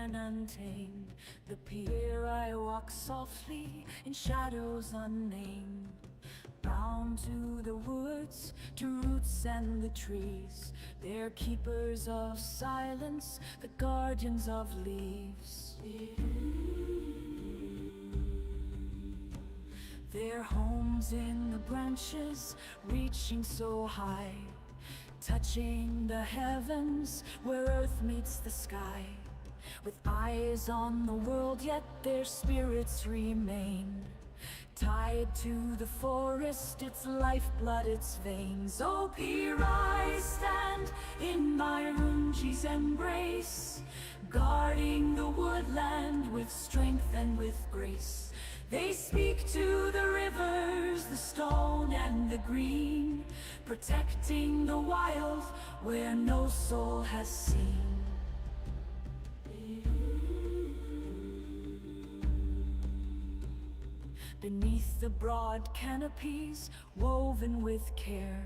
and untamed. The pier I walk softly in shadows unnamed. Bound to the woods, to roots and the trees. They're keepers of silence, the guardians of leaves. Their homes in the branches, reaching so high, touching the heavens where earth meets the sky. With eyes on the world, yet their spirits remain tied to the forest, its lifeblood, its veins. Oh, here I stand in my Runji's embrace, guarding the woodland with strength and with grace. They speak to the rivers, the stone and the green, protecting the wild where no soul has seen. Beneath the broad canopies, woven with care,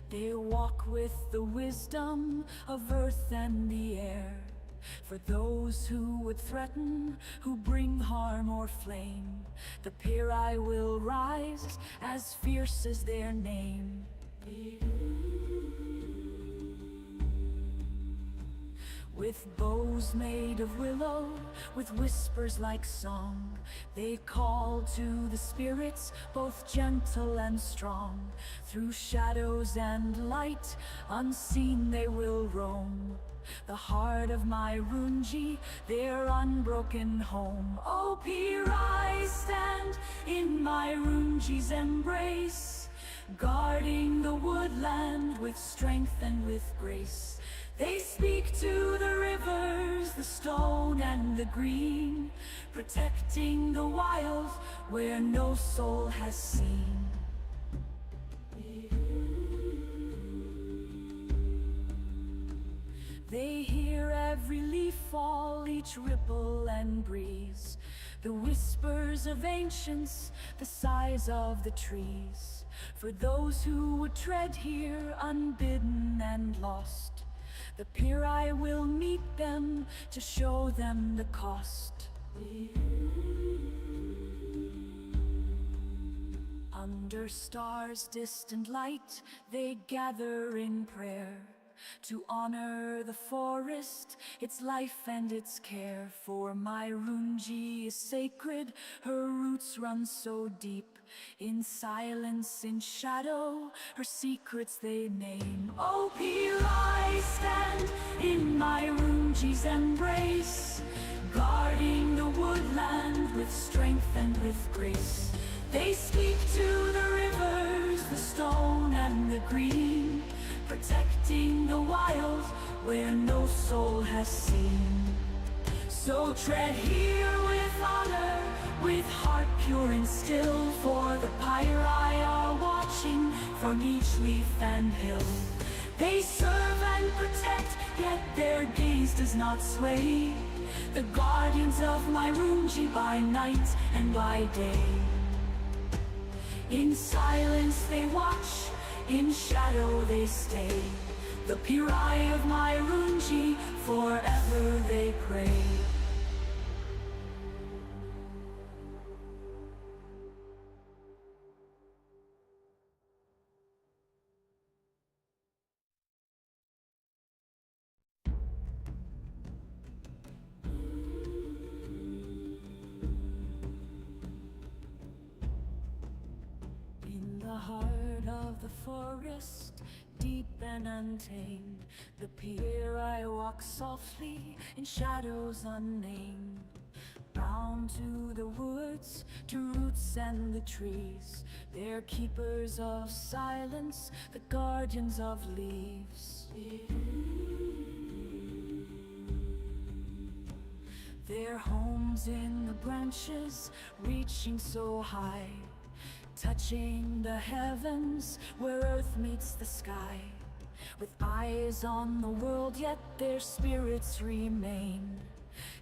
they walk with the wisdom of earth and the air. For those who would threaten, who bring harm or flame, the Piri will rise as fierce as their name. With bows made of willow, with whispers like song, they call to the spirits, both gentle and strong. Through shadows and light, unseen they will roam. The heart of my Runji, their unbroken home. Oh, Piri, stand in my Runji's embrace, guarding the woodland with strength and with grace. They speak to the rivers, the stone and the green, protecting the wild where no soul has seen. They hear every leaf fall, each ripple and breeze, the whispers of ancients, the sighs of the trees. For those who would tread here unbidden and lost, the Piri will meet them to show them the cost. Under stars' distant light, they gather in prayer, to honor the forest, its life and its care. For my Runji is sacred, her roots run so deep. In silence, in shadow, her secrets they name. Oh, Piri, stand in my Runji's embrace, guarding the woodland with strength and with grace. They speak to the rivers, the stone and the green, protecting the wild where no soul has seen. So tread here with honor, with heart pure and still, for the Piri are watching from each leaf and hill. They serve and protect, yet their gaze does not sway, the guardians of my Runji by night and by day. In silence they watch, in shadow they stay, the Piri of my Runji, forever they pray. In the heart of the forest, deep and untamed, the Piri walk softly in shadows unnamed. Bound to the woods, to roots and the trees, they're keepers of silence, the guardians of leaves. Their homes in the branches, reaching so high, touching the heavens where earth meets the sky. With eyes on the world, yet their spirits remain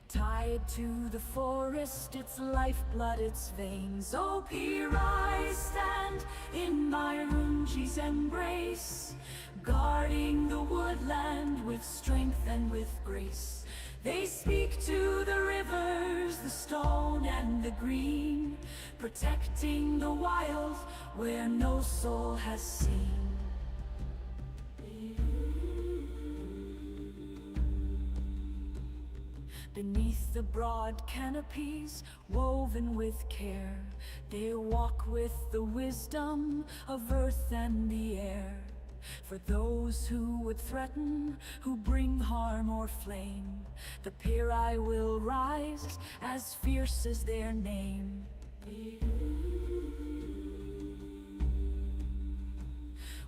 tied to the forest, its lifeblood, its veins. Oh, Piri, stand in my Runji's embrace, guarding the woodland with strength and with grace. They speak to the green, protecting the wild where no soul has seen. Beneath the broad canopies, woven with care, they walk with the wisdom of earth and the air. For those who would threaten, who bring harm or flame, the Piri will rise, as fierce as their name.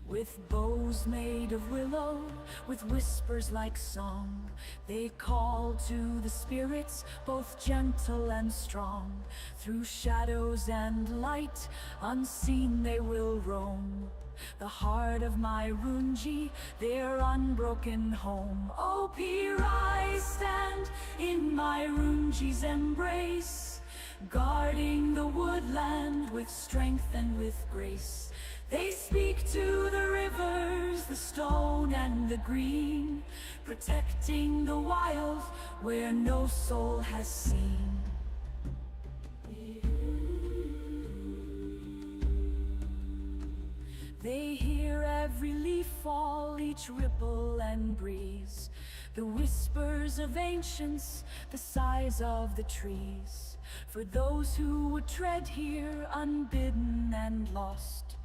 With bows made of willow, with whispers like song, they call to the spirits, both gentle and strong. Through shadows and light, unseen they will roam, the heart of my Runji, their unbroken home. O Piri, stand in my Runji's embrace, guarding the woodland with strength and with grace. They speak to the rivers, the stone and the green, protecting the wild where no soul has seen. They hear every leaf fall, each ripple and breeze, the whispers of ancients, the sighs of the trees. For those who would tread here unbidden and lost,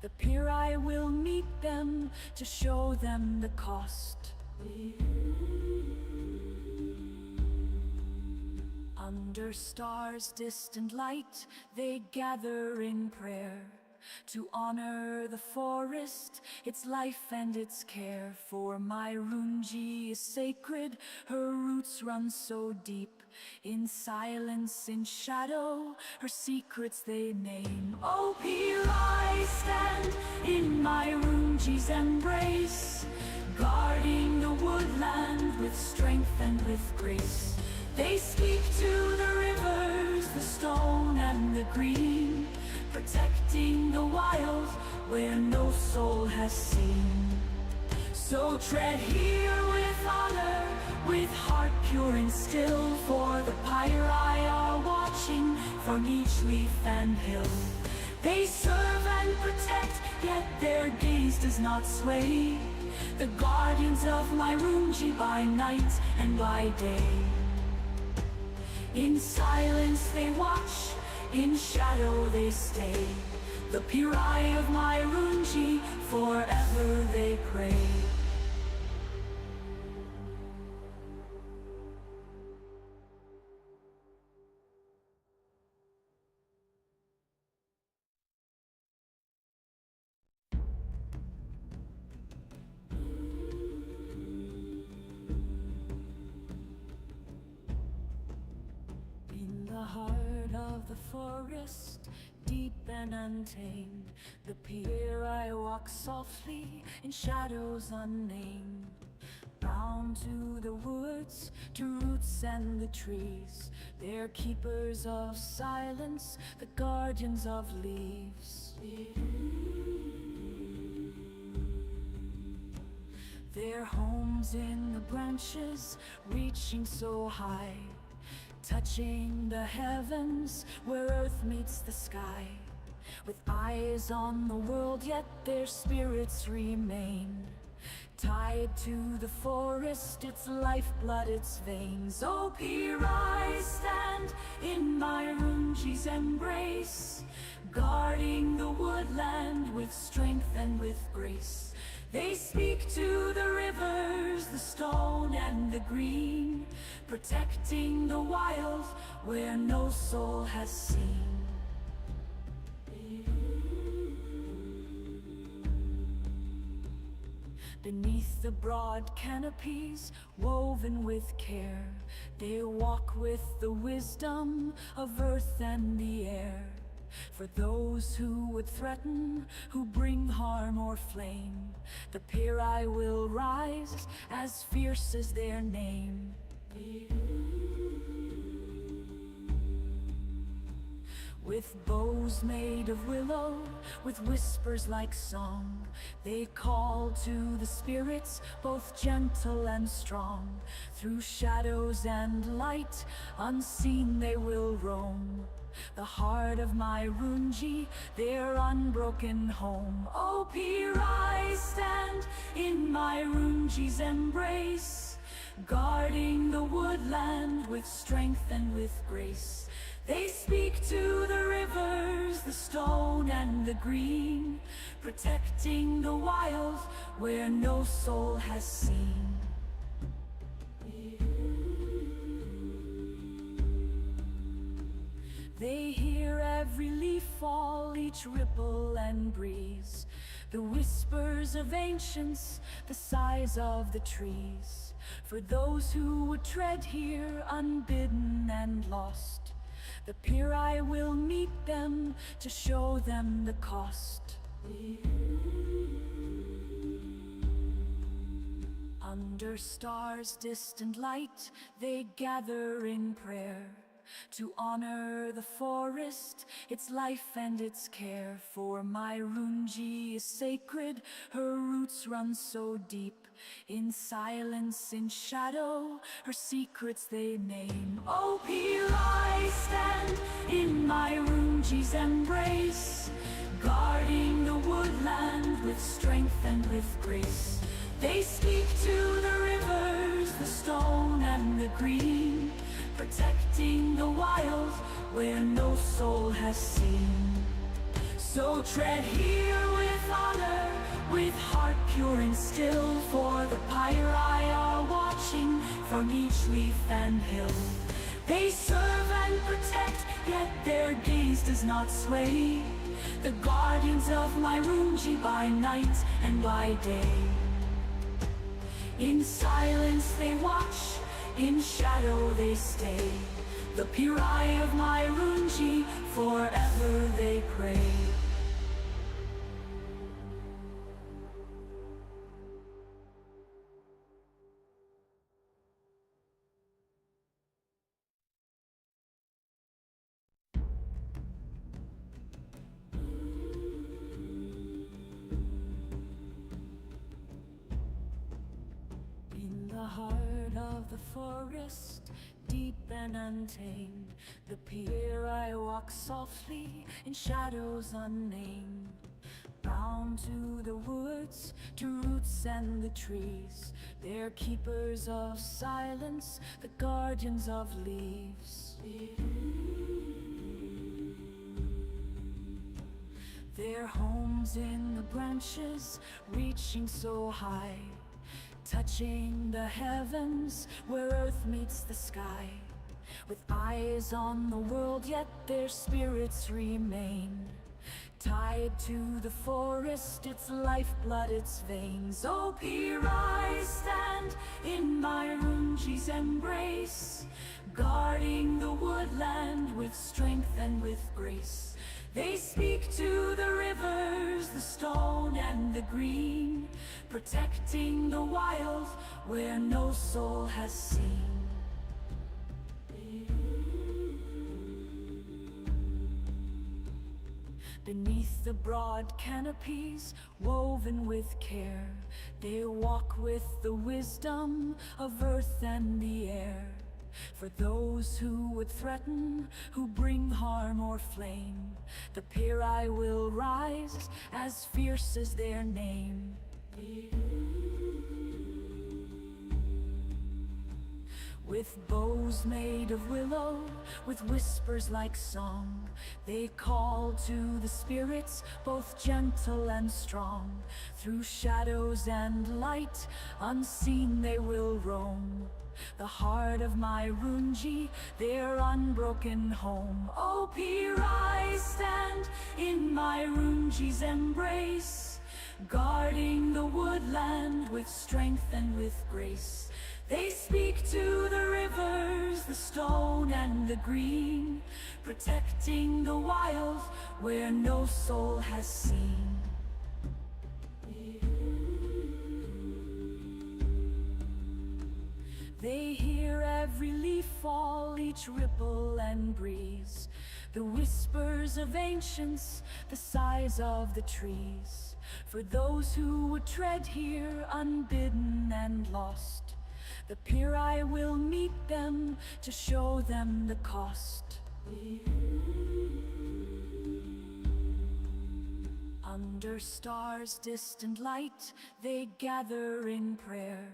the Piri will meet them to show them the cost. Under stars' distant light, they gather in prayer to honor the forest, its life and its care. For my Runji is sacred, her roots run so deep. In silence, in shadow, her secrets they name. O Piri, stand in my Runji's embrace, guarding the woodland with strength and with grace. They speak to the rivers, the stone and the green, protecting the wild where no soul has seen. So tread here with honor, with heart pure and still, for the Piri are watching from each leaf and hill. They serve and protect, yet their gaze does not sway, the guardians of my Runji by night and by day. In silence they watch, in shadow they stay, the Piri of my Runji, forever they pray. In the heart of the forest, deep and untamed, the Piri walk softly in shadows unnamed. Bound to the woods, to roots and the trees, they're keepers of silence, the guardians of leaves. Their homes in the branches, reaching so high, touching the heavens where earth meets the sky. With eyes on the world, yet their spirits remain tied to the forest, its lifeblood, its veins. O Piri, stand in my Runji's embrace, guarding the woodland with strength and with grace. They speak to the rivers, the stone and the green, protecting the wild where no soul has seen. Beneath the broad canopies, woven with care, they walk with the wisdom of earth and the air. For those who would threaten, who bring harm or flame, the Piri will rise, as fierce as their name. With bows bows made of willow, with whispers like song. They call to the spirits, both gentle and strong. Through shadows and light, unseen they will roam. The heart of my Runji, their unbroken home. O Pirai, stand in my Runji's embrace, guarding the woodland with strength and with grace. They speak to the rivers, the stone and the green, protecting the wild where no soul has seen. They hear every leaf fall, each ripple and breeze, the whispers of ancients, the sighs of the trees. For those who would tread here unbidden and lost, the Pirai will meet them to show them the cost. Under stars' distant light, they gather in prayer, to honor the forest, its life and its care. For my Runji is sacred, her roots run so deep. In silence, in shadow, her secrets they name. O Pirai, stand in my Runji's embrace, guarding the woodland with strength and with grace. They speak to the rivers, the stone and the green, protecting the wild where no soul has seen. So tread here with honor, with heart pure and still, for the Pirai are watching from each leaf and hill. They serve and protect, yet their gaze does not sway, the guardians of my Runji by night and by day. In silence they watch, in shadow they stay, the Pirai of my Runji, forever they pray. In the heart of the forest, deep and untamed, the Pirai walk softly in shadows unnamed. Bound to the woods, to roots and the trees, they're keepers of silence, the guardians of leaves. Their homes in the branches, reaching so high, touching the heavens where earth meets the sky. With eyes on the world, yet their spirits remain tied to the forest, its lifeblood, its veins. O Pirai, stand in my Runji's embrace, guarding the woodland with strength and with grace. They speak to the rivers, the stone and the green, protecting the wild where no soul has seen. Beneath the broad canopies, woven with care, they walk with the wisdom of earth and the air. For those who would threaten, who bring harm or flame, the Pirai will rise, as fierce as their name. With bows made of willow, with whispers like song, they call to the spirits, both gentle and strong. Through shadows and light, unseen they will roam. The heart of my Runji, their unbroken home. O Pirai, stand in my Runji's embrace, guarding the woodland with strength and with grace. They speak to the rivers, the stone and the green, protecting the wild where no soul has seen. They hear every leaf fall, each ripple and breeze, The whispers of ancients, the sighs of the trees, for those who would tread here unbidden and lost. The pier I will meet them to show them the cost. Under stars' distant light, they gather in prayer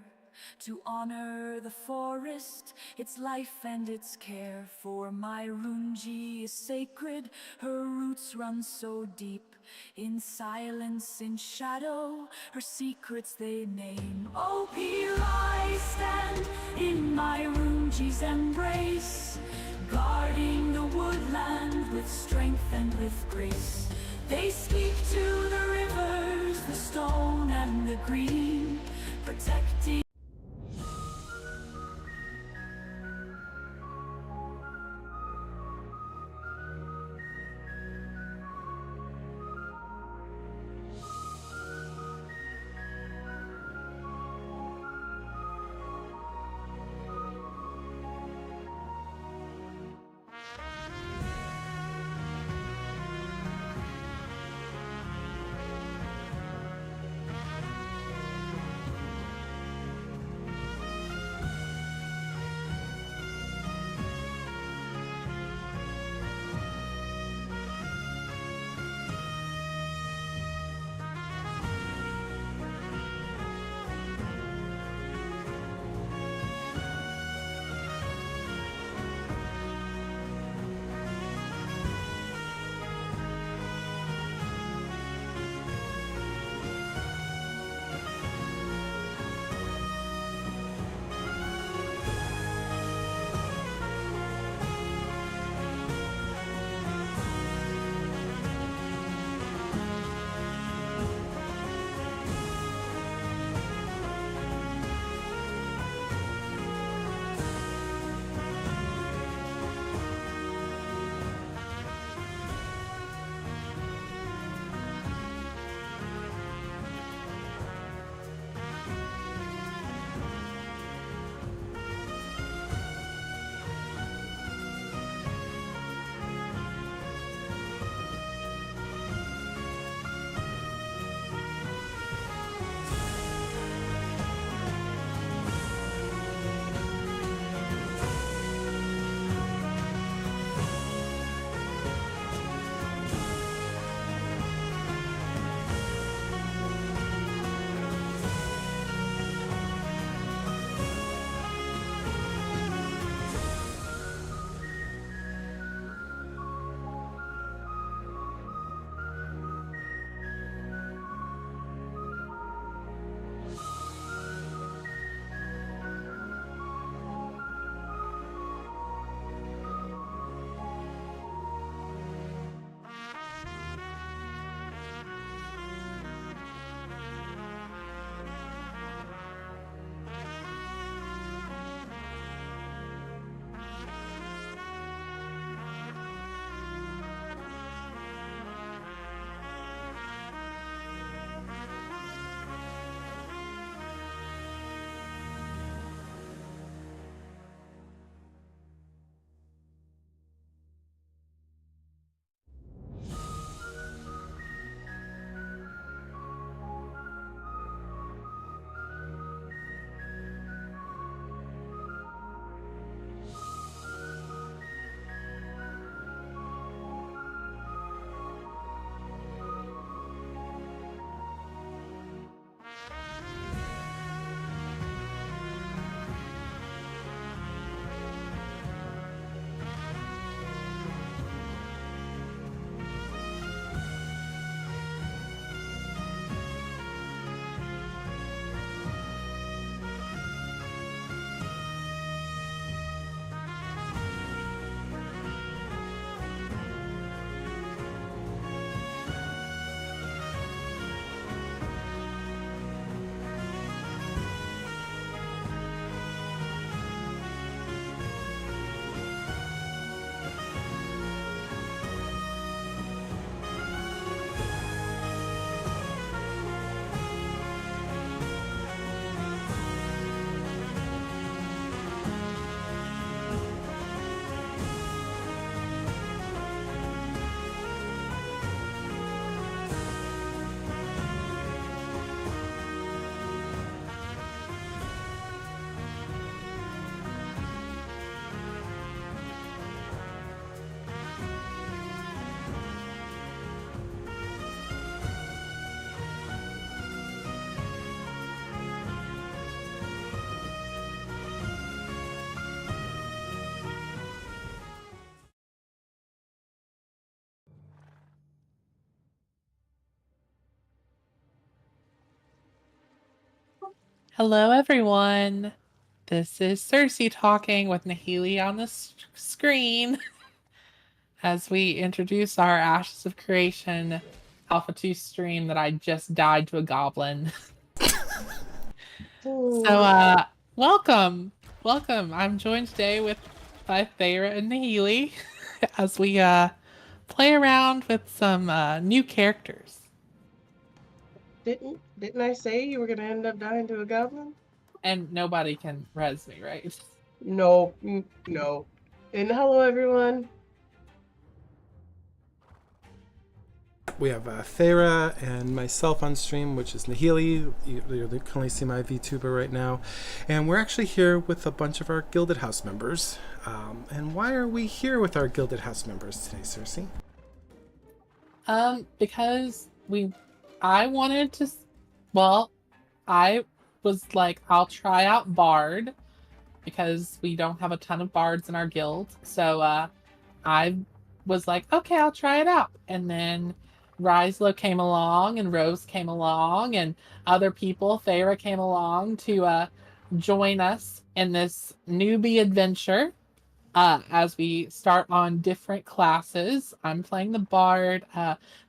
to honor the forest, its life and its care. For my Runji is sacred, her roots run so deep. In silence, in shadow, her secrets they name. Oh, here I stand in my Runji's embrace, guarding the woodland with strength and with grace. They speak to the rivers, the stone and the green, protecting. Hello, everyone. This is Sersei talking with Nahele on the screen as we introduce our Ashes of Creation Alpha 2 stream that I just died to a goblin. So, welcome. Welcome. I'm joined today by Thyra and Nahele as we play around with some new characters. Didn't I say you were gonna end up dying to a goblin? And nobody can res me, right? No, no. And hello, everyone. We have Thyra and myself on stream, which is Nahele. You can only see my VTuber right now. And we're actually here with a bunch of our Gilded House members. And why are we here with our Gilded House members today, Sersei? Because I wanted to, well, I was like, I'll try out Bard because we don't have a ton of bards in our guild. So I was like, okay, I'll try it out. And then Ryslo came along and Rose came along and other people, Thyra came along to join us in this newbie adventure. As we start on different classes. I'm playing the Bard.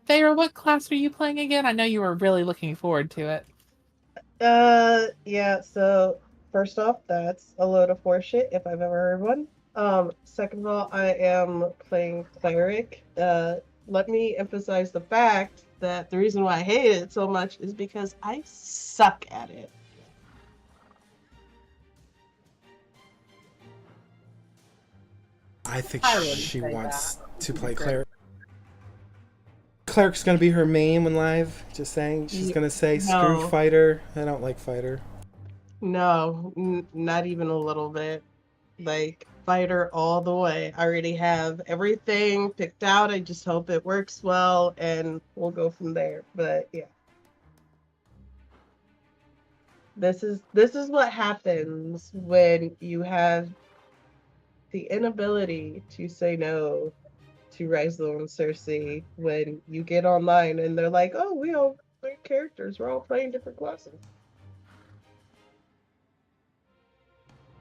Thyra, what class are you playing again? I know you were really looking forward to it. Yeah, so first off, that's a load of horseshit if I've ever heard one. Second of all, I am playing Cleric. Let me emphasize the fact that the reason why I hate it so much is because I suck at it. I think I wouldn't she say wants that. to play Cleric. Cleric's going to be her main when live. Just saying. She's going to say, screw No. Fighter. I don't like Fighter. No, not even a little bit. Like, fighter all the way. I already have everything picked out. I just hope it works well and we'll go from there. But yeah. This is what happens when you have the inability to say no to Ryslo and Sersei when you get online and they're like, oh, we all play characters, we're all playing different classes.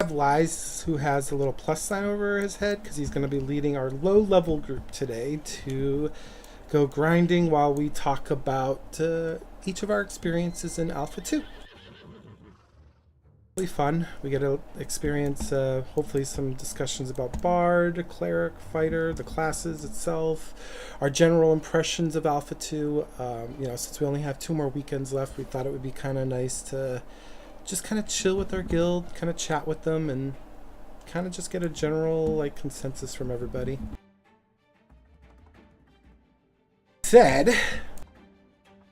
Have Lies, who has a little plus sign over his head because he's going to be leading our low level group today to go grinding while we talk about each of our experiences in Alpha 2. Really fun. We get to experience hopefully some discussions about Bard, Cleric, Fighter, the classes itself, our general impressions of Alpha 2. Since we only have 2 more weekends left, we thought it would be kind of nice to just kind of chill with our guild, kind of chat with them, and kind of just get a general consensus from everybody. Said,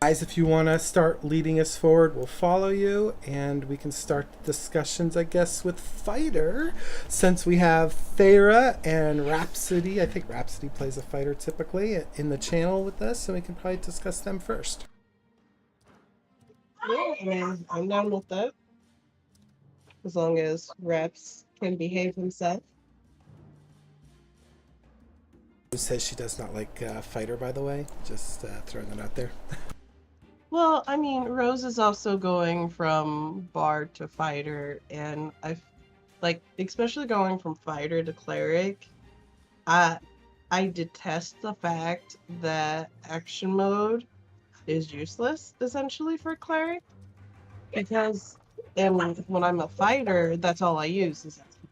guys, if you want to start leading us forward, we'll follow you, and we can start discussions, I guess, with Fighter, since we have Thyra and Rhapsody. I think Rhapsody plays a Fighter typically in the channel with us, so we can probably discuss them first. Yeah, I mean, I'm down with that. As long as Raps can behave himself. Who says she does not like Fighter, by the way? Just throwing that out there. Well, I mean, Rose is also going from Bard to Fighter, and especially going from Fighter to Cleric, I detest the fact that action mode is useless, essentially, for Cleric. Because when I'm a fighter, that's all I use is action.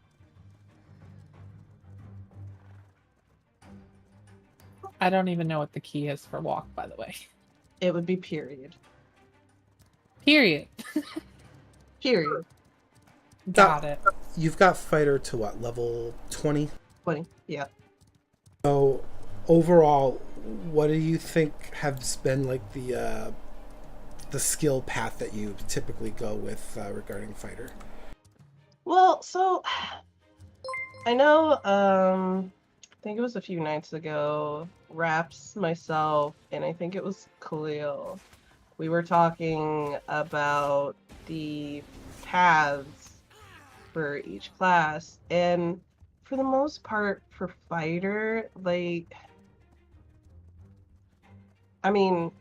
I don't even know what the key is for walk, by the way. It would be period. Period. Period. Got it. You've got Fighter to what, level 20? 20, yeah. So, overall, what do you think has been the skill path that you typically go with regarding Fighter? Well, so I know I think it was a few nights ago, Raps, myself, and I think it was Khalil. We were talking about the paths for each class, and for the most part, for Fighter,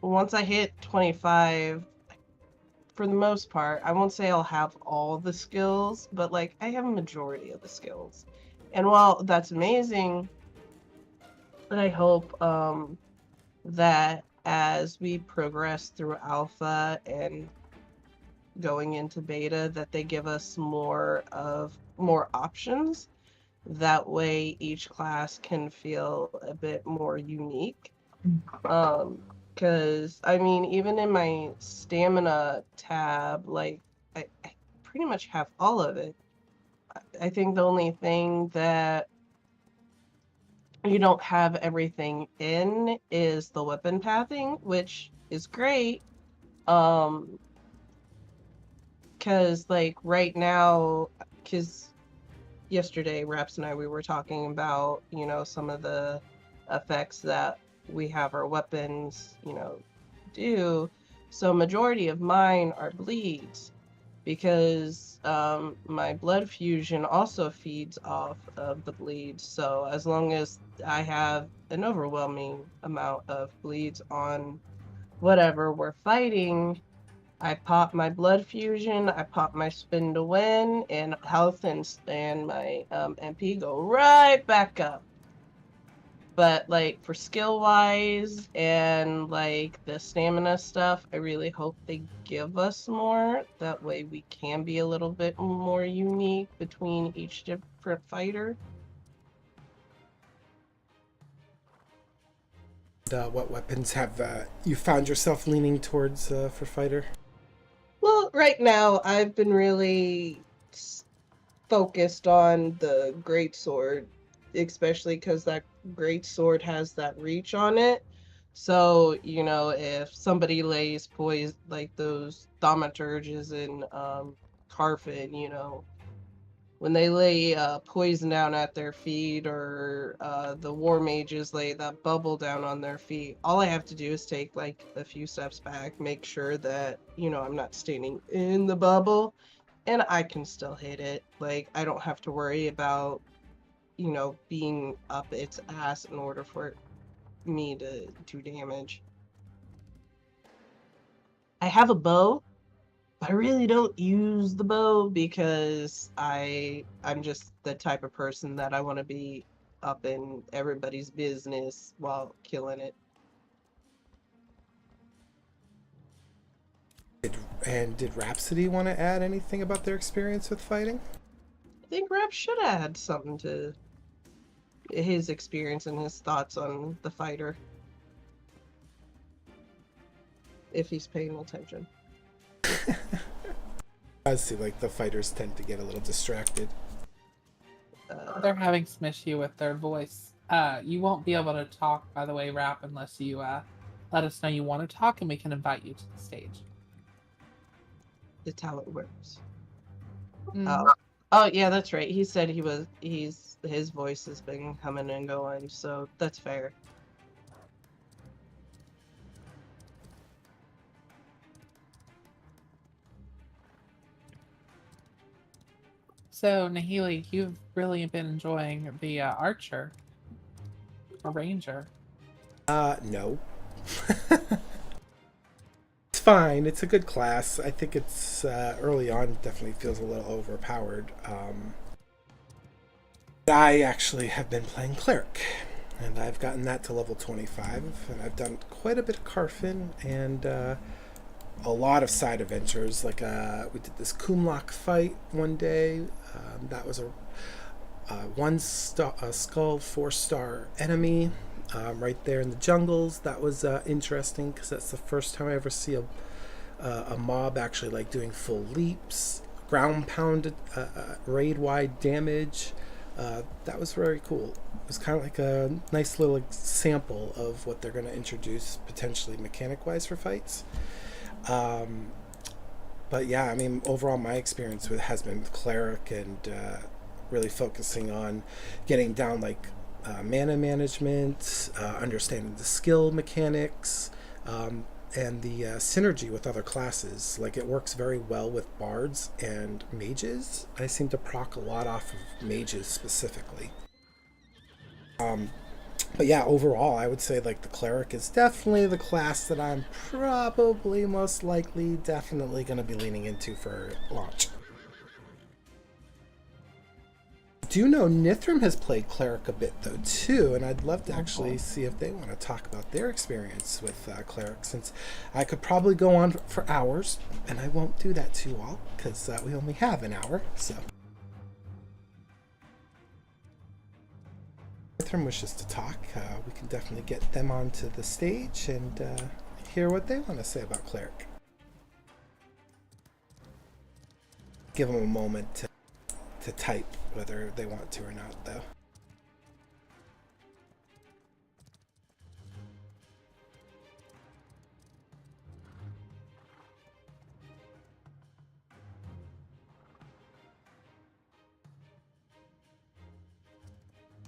once I hit 25, for the most part, I won't say I'll have all the skills, but like I have a majority of the skills. And while that's amazing, I hope that as we progress through alpha and going into beta, that they give us more options. That way each class can feel a bit more unique. Because I mean, even in my stamina tab, like I pretty much have all of it. I think the only thing that you don't have everything in is the weapon pathing, which is great. Because like right now, because yesterday Raps and I, we were talking about, you know, some of the effects that we have our weapons, you know, do. So majority of mine are bleeds, because my blood fusion also feeds off of the bleeds. So as long as I have an overwhelming amount of bleeds on whatever we're fighting, I pop my blood fusion, I pop my spin to win, and health and my MP go right back up. But like for skill wise and like the stamina stuff, I really hope they give us more. That way we can be a little bit more unique between each different fighter. What weapons have you found yourself leaning towards for fighter? Well, right now I've been really focused on the great sword, especially because that great sword has that reach on it. So, you know, if somebody lays poison, like those thaumaturges in Carfin, you know, when they lay poison down at their feet, or the war mages lay that bubble down on their feet, all I have to do is take like a few steps back, make sure that, you know, I'm not standing in the bubble, and I can still hit it. Like, I don't have to worry about, you know, being up its ass in order for me to do damage. I have a bow, but I really don't use the bow because I'm just the type of person that I want to be up in everybody's business while killing it. Did Rhapsody want to add anything about their experience with fighting? I think Rap should add something to his experience and his thoughts on the fighter, if he's paying attention. I see, like the fighters tend to get a little distracted. They're having some issue with their voice. You won't be able to talk, by the way, Rap, unless you let us know you want to talk, and we can invite you to the stage. It's how it works. Mm. Oh yeah, that's right. He said his voice has been coming and going, so that's fair. So, Nahele, you've really been enjoying the archer or ranger. No. It's fine. It's a good class. I think it's early on definitely feels a little overpowered. I actually have been playing cleric, and I've gotten that to level 25, and I've done quite a bit of Carfin and a lot of side adventures. Like we did this Kumlok fight one day. That was a skull 4-star enemy. Right there in the jungles. That was interesting because that's the first time I ever see a mob actually like doing full leaps, ground pounded, raid wide damage. That was very cool. It was kind of like a nice little sample of what they're going to introduce potentially mechanic wise for fights. But yeah, I mean, overall my experience has been with cleric and really focusing on getting down like mana management, understanding the skill mechanics, and the synergy with other classes. Like, it works very well with bards and mages. I seem to proc a lot off of mages specifically. But yeah, overall, I would say like the cleric is definitely the class that I'm probably most likely definitely going to be leaning into for launch. I do know Nithrim has played cleric a bit though too, and I'd love to actually see if they want to talk about their experience with cleric, since I could probably go on for hours, and I won't do that to you all because we only have an hour. So Nithrim wishes to talk. We can definitely get them onto the stage and hear what they want to say about cleric. Give them a moment to type whether they want to or not, though.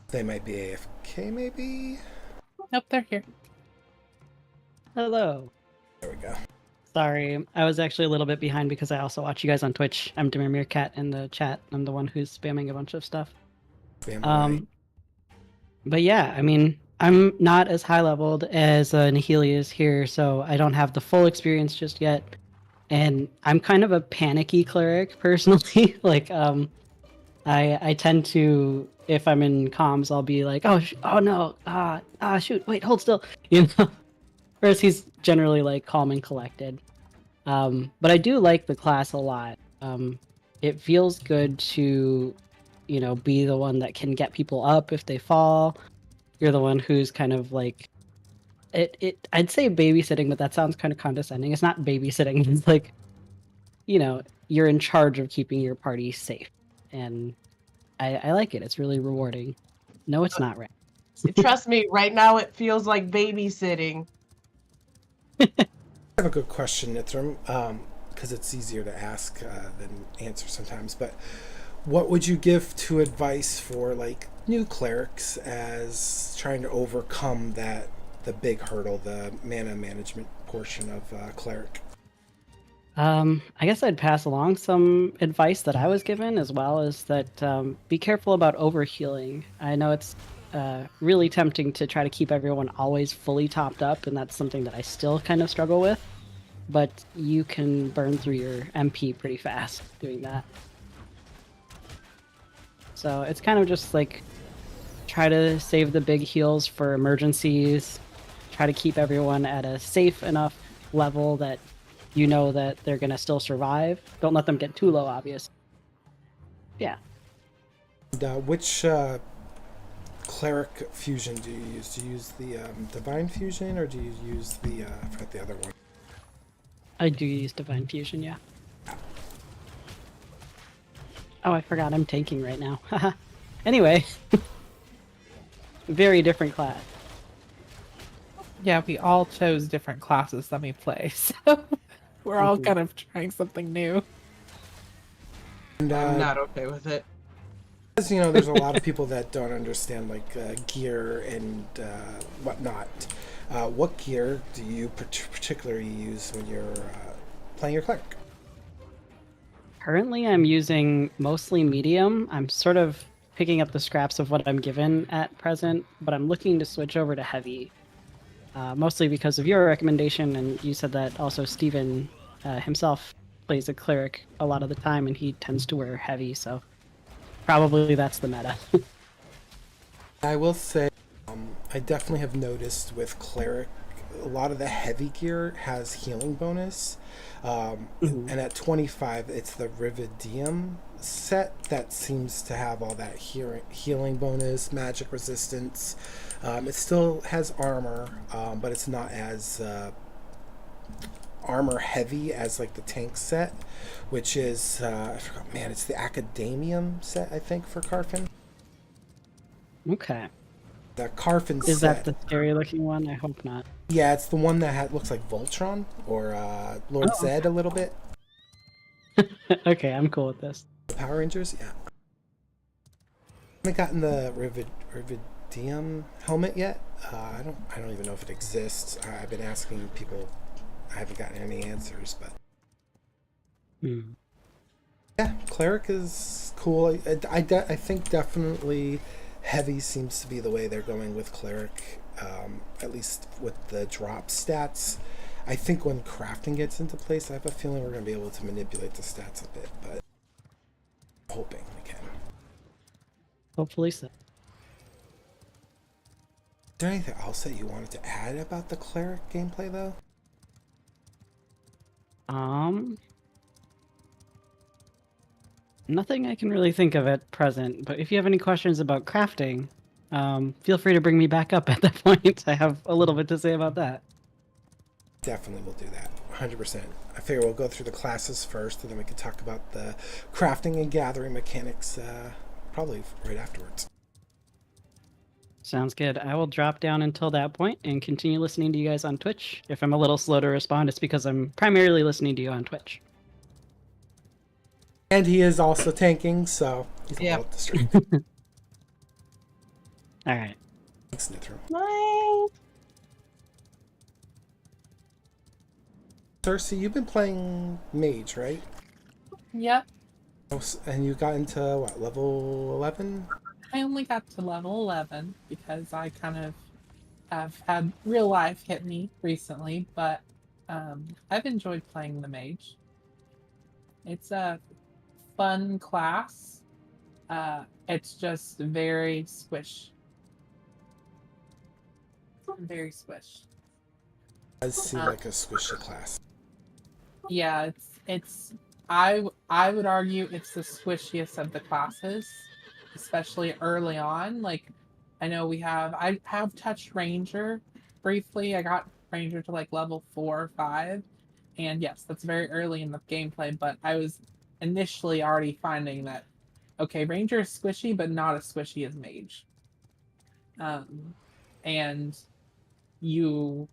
They might be AFK, maybe? Nope, they're here. Hello. There we go. Sorry, I was actually a little bit behind because I also watch you guys on Twitch. I'm Demir Cat in the chat. I'm the one who's spamming a bunch of stuff. But yeah, I mean, I'm not as high leveled as Nahele is here, so I don't have the full experience just yet. And I'm kind of a panicky cleric personally. Like, I tend to, if I'm in comms, I'll be like, oh no, shoot, wait, hold still, you know. Whereas he's generally like calm and collected. But I do like the class a lot. It feels good to, you know, be the one that can get people up if they fall. You're the one who's kind of like, I'd say babysitting, but that sounds kind of condescending. It's not babysitting. It's like, you know, you're in charge of keeping your party safe. And I like it. It's really rewarding. No, it's not, right? Trust me, right now it feels like babysitting. I have a good question, Nithrim, because it's easier to ask than answer sometimes. But what would you give to advice for like new clerics as trying to overcome the big hurdle, the mana management portion of cleric? I guess I'd pass along some advice that I was given, as well as that be careful about overhealing. I know it's really tempting to try to keep everyone always fully topped up, and that's something that I still kind of struggle with. But you can burn through your MP pretty fast doing that. So it's kind of just like try to save the big heals for emergencies, try to keep everyone at a safe enough level that you know that they're going to still survive. Don't let them get too low, obvious. Yeah. And, which cleric fusion do you use? Do you use the divine fusion, or do you use the I forgot the other one? I do use divine fusion, yeah. Oh, I forgot I'm tanking right now. Anyway. Very different class. Yeah, we all chose different classes that we play, so we're all kind of trying something new. And, I'm not okay with it. as you know, there's a lot of people that don't understand like gear and whatnot. What gear do you particularly use when you're playing your cleric? Currently, I'm using mostly medium. I'm sort of picking up the scraps of what I'm given at present, but I'm looking to switch over to heavy. Mostly because of your recommendation, and you said that also Steven himself plays a cleric a lot of the time, and he tends to wear heavy, so probably that's the meta. I will say, I definitely have noticed with cleric, a lot of the heavy gear has healing bonus, and at 25, it's the Rividium set that seems to have all that healing bonus, magic resistance. It still has armor, but it's not as armor heavy as like the tank set, which is I forgot, man, it's the Academium set, I think, for Carfin. Okay. The Carfin Is set. that the scary looking one? I hope not. Yeah, it's the one that looks like Voltron or Lord Zed a little bit. Okay, I'm cool with this. The Power Rangers, yeah. I haven't gotten the Rividium helmet yet. I don't even know if it exists. I've been asking people. I haven't gotten any answers, but yeah, cleric is cool. I think definitely Heavy seems to be the way they're going with cleric, at least with the drop stats. I think when crafting gets into place, I have a feeling we're going to be able to manipulate the stats a bit, but I'm hoping we can. Hopefully so. Is there anything else that you wanted to add about the cleric gameplay, though? Nothing I can really think of at present, but if you have any questions about crafting, feel free to bring me back up at that point. I have a little bit to say about that. Definitely will do that, 100%. I figure we'll go through the classes first, and then we can talk about the crafting and gathering mechanics probably right afterwards. Sounds good. I will drop down until that point and continue listening to you guys on Twitch. If I'm a little slow to respond, it's because I'm primarily listening to you on Twitch. And he is also tanking, so he's a little distracted. All right. Thanks, Nithrum. Bye. Sersei, you've been playing mage, right? Yep. And you got into, what, level 11? I only got to level 11 because I kind of have had real life hit me recently, but I've enjoyed playing the mage. It's a fun class. It's just very squish. Very squish. It does seem like a squishy class. Yeah, it's I would argue it's the squishiest of the classes, especially early on. Like I know I have touched Ranger briefly. I got Ranger to like level 4 or 5. And yes, that's very early in the gameplay, but I was initially already finding that okay, Ranger is squishy, but not as squishy as Mage. And you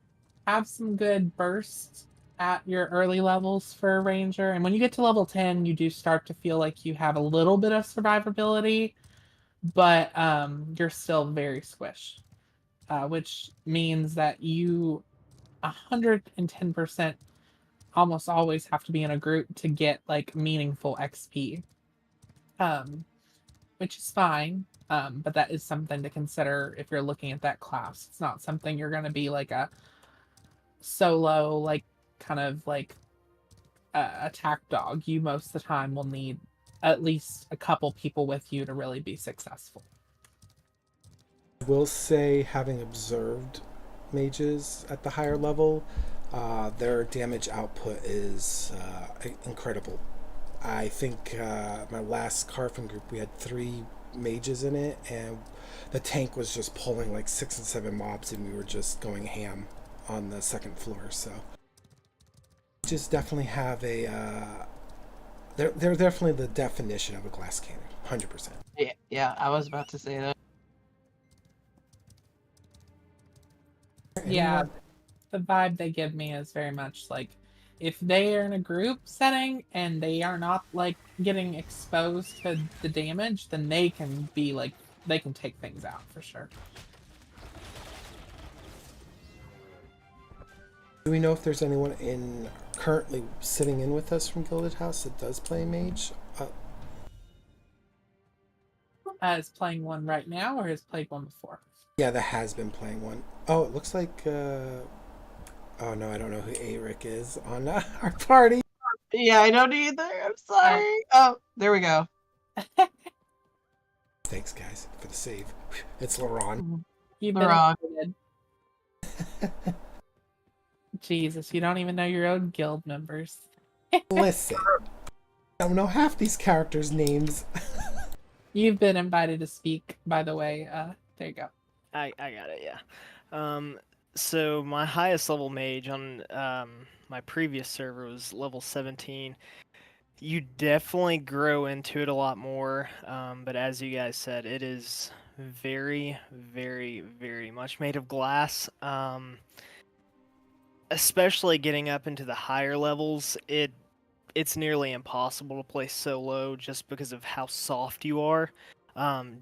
have some good bursts at your early levels for a Ranger, and when you get to level 10, you do start to feel like you have a little bit of survivability, but you're still very squish, which means that you 110% almost always have to be in a group to get like meaningful XP, which is fine. But that is something to consider if you're looking at that class. It's not something you're going to be like a solo, like kind of like attack dog. You most of the time will need at least a couple people with you to really be successful. I will say, having observed mages at the higher level, their damage output is incredible. I think my last Carfin group, we had 3 mages in it, and the tank was just pulling like 6 and 7 mobs, and we were just going ham on the second floor. So just definitely have a they're definitely the definition of a glass cannon, 100%. Yeah, I was about to say that. Yeah, the vibe they give me is very much like if they are in a group setting and they are not like getting exposed to the damage, then they can be like they can take things out for sure. Do we know if there's anyone currently sitting in with us from Gilded House that does play mage? Is playing one right now or has played one before? Yeah, that has been playing one. Oh, it looks like oh no, I don't know who Eric is on our party. Yeah, I don't either. I'm sorry. Oh, there we go. Thanks, guys, for the save. It's Laurent. You've been Laurent. invited. Jesus, you don't even know your own guild members. Listen, I don't know half these characters' names. You've been invited to speak, by the way. There you go. I got it, yeah. So my highest level mage on my previous server was level 17. You definitely grow into it a lot more, but as you guys said, it is very, very, very much made of glass. Especially getting up into the higher levels, it's nearly impossible to play solo just because of how soft you are.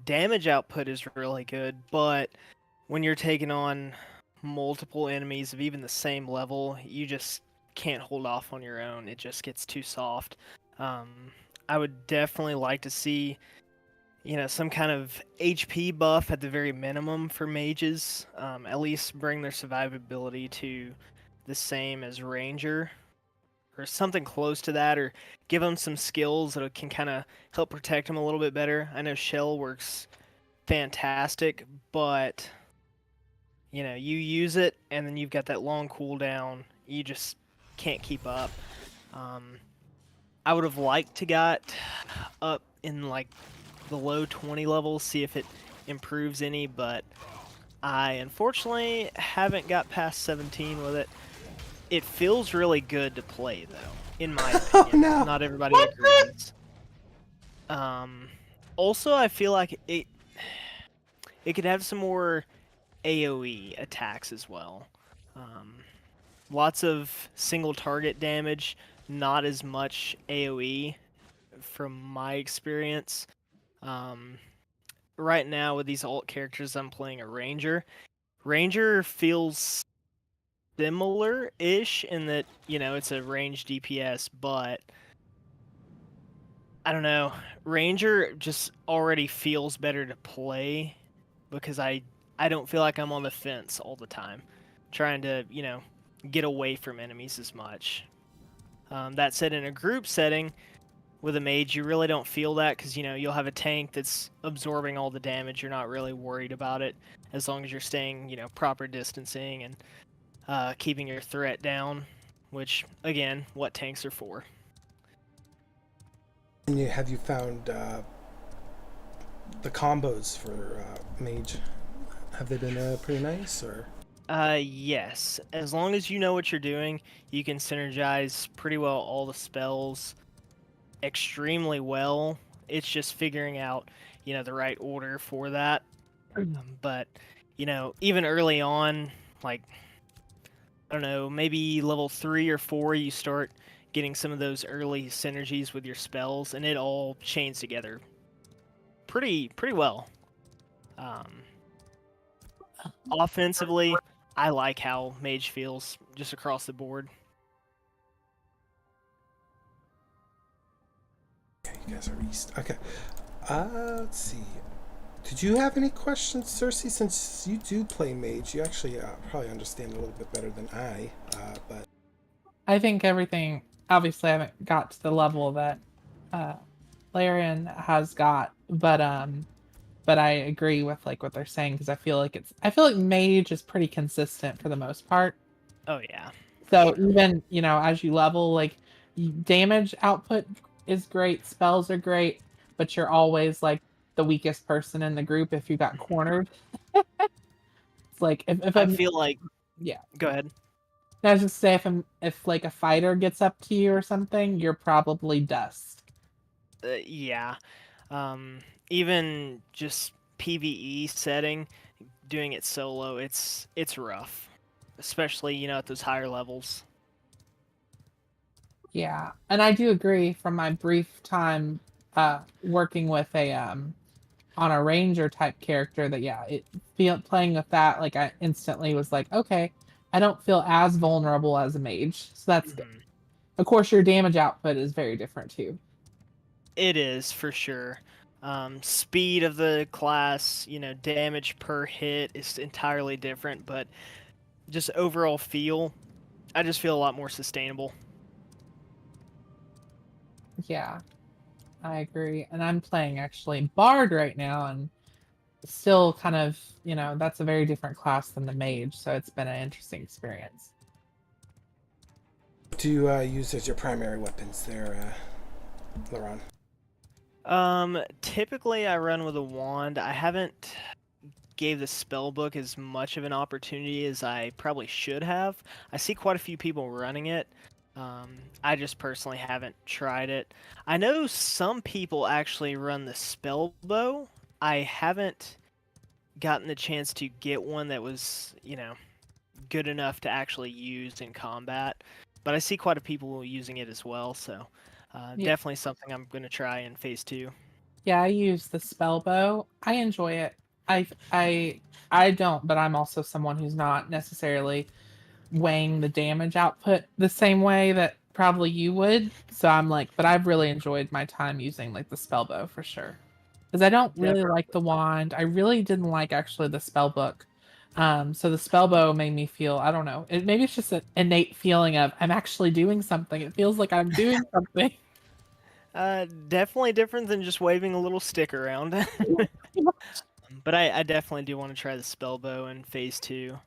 Damage output is really good, but when you're taking on multiple enemies of even the same level, you just can't hold off on your own. It just gets too soft. I would definitely like to see some kind of HP buff at the very minimum for mages. At least bring their survivability to the same as ranger, or something close to that, or give them some skills that can kind of help protect them a little bit better. I know shell works fantastic, but you use it and then you've got that long cooldown. You just can't keep up. I would have liked to got up in like the low 20 levels, see if it improves any, but I unfortunately haven't got past 17 with it. It feels really good to play though, in my opinion. no. Not everybody agrees. Also, I feel like it could have some more AoE attacks as well. Lots of single target damage, not as much AoE from my experience. Right now with these alt characters, I'm playing a ranger. Ranger feels similar-ish in that, it's a ranged DPS, but I don't know. Ranger just already feels better to play because I don't feel like I'm on the fence all the time, trying to, get away from enemies as much. That said, in a group setting with a mage, you really don't feel that because, you'll have a tank that's absorbing all the damage. You're not really worried about it as long as you're staying, proper distancing and keeping your threat down, which, again, what tanks are for. And have you found the combos for mage? Have they been pretty nice, or? Yes. As long as you know what you're doing, you can synergize pretty well all the spells extremely well. It's just figuring out, the right order for that. But, even early on, like, I don't know, maybe level 3 or 4, you start getting some of those early synergies with your spells, and it all chains together pretty well. Offensively, I like how mage feels just across the board. Okay, you guys are east. Okay. Let's see. Did you have any questions, Sersei? Since you do play mage, you actually probably understand a little bit better than I. But I think everything. Obviously, I haven't got to the level that Larian has got, but I agree with like what they're saying because I feel like mage is pretty consistent for the most part. Oh yeah. So even as you level, like damage output is great, spells are great, but you're always like the weakest person in the group if you got cornered. It's like if I I'm feel like. yeah. Go ahead. I was just say if like a fighter gets up to you or something, you're probably dust. Yeah. Even just PvE setting, doing it solo, it's rough, especially at those higher levels. Yeah, and I do agree from my brief time working with a on a ranger type character that playing with that, like I instantly was like, okay, I don't feel as vulnerable as a mage, so that's good. Of course your damage output is very different too. It is for sure. Speed of the class, damage per hit is entirely different, but just overall I just feel a lot more sustainable. Yeah, I agree. And I'm playing actually Bard right now, and still kind of, that's a very different class than the mage, so it's been an interesting experience. what do you use as your primary weapons there, Laron? Typically I run with a wand. I haven't gave the spell book as much of an opportunity as I probably should have. I see quite a few people running it. I just personally haven't tried it. I know some people actually run the spell bow. I haven't gotten the chance to get one that was, good enough to actually use in combat. But I see quite a people using it as well, so definitely something I'm going to try in Phase 2. Yeah, I use the spell bow. I enjoy it. I don't, but I'm also someone who's not necessarily weighing the damage output the same way that probably you would. So I'm like, but I've really enjoyed my time using like the spell bow for sure. because I don't really Never. like the wand. I really didn't like actually the spell book. So the spell bow made me feel, I don't know. Maybe it's just an innate feeling of I'm actually doing something. It feels like I'm doing something. Definitely different than just waving a little stick around. But I definitely do want to try the spell bow in phase 2.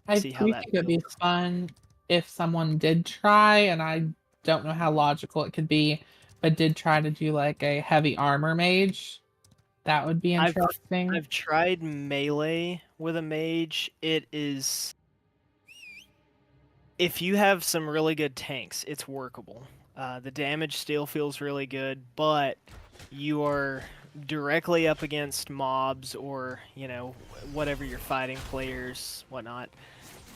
I See do how think that it'd be feels. fun if someone did try, and I don't know how logical it could be, but did try to do like a heavy armor mage. That would be I've interesting. I've tried melee with a mage. It is, if you have some really good tanks, it's workable. The damage still feels really good, but you are directly up against mobs or, whatever you're fighting, players, whatnot.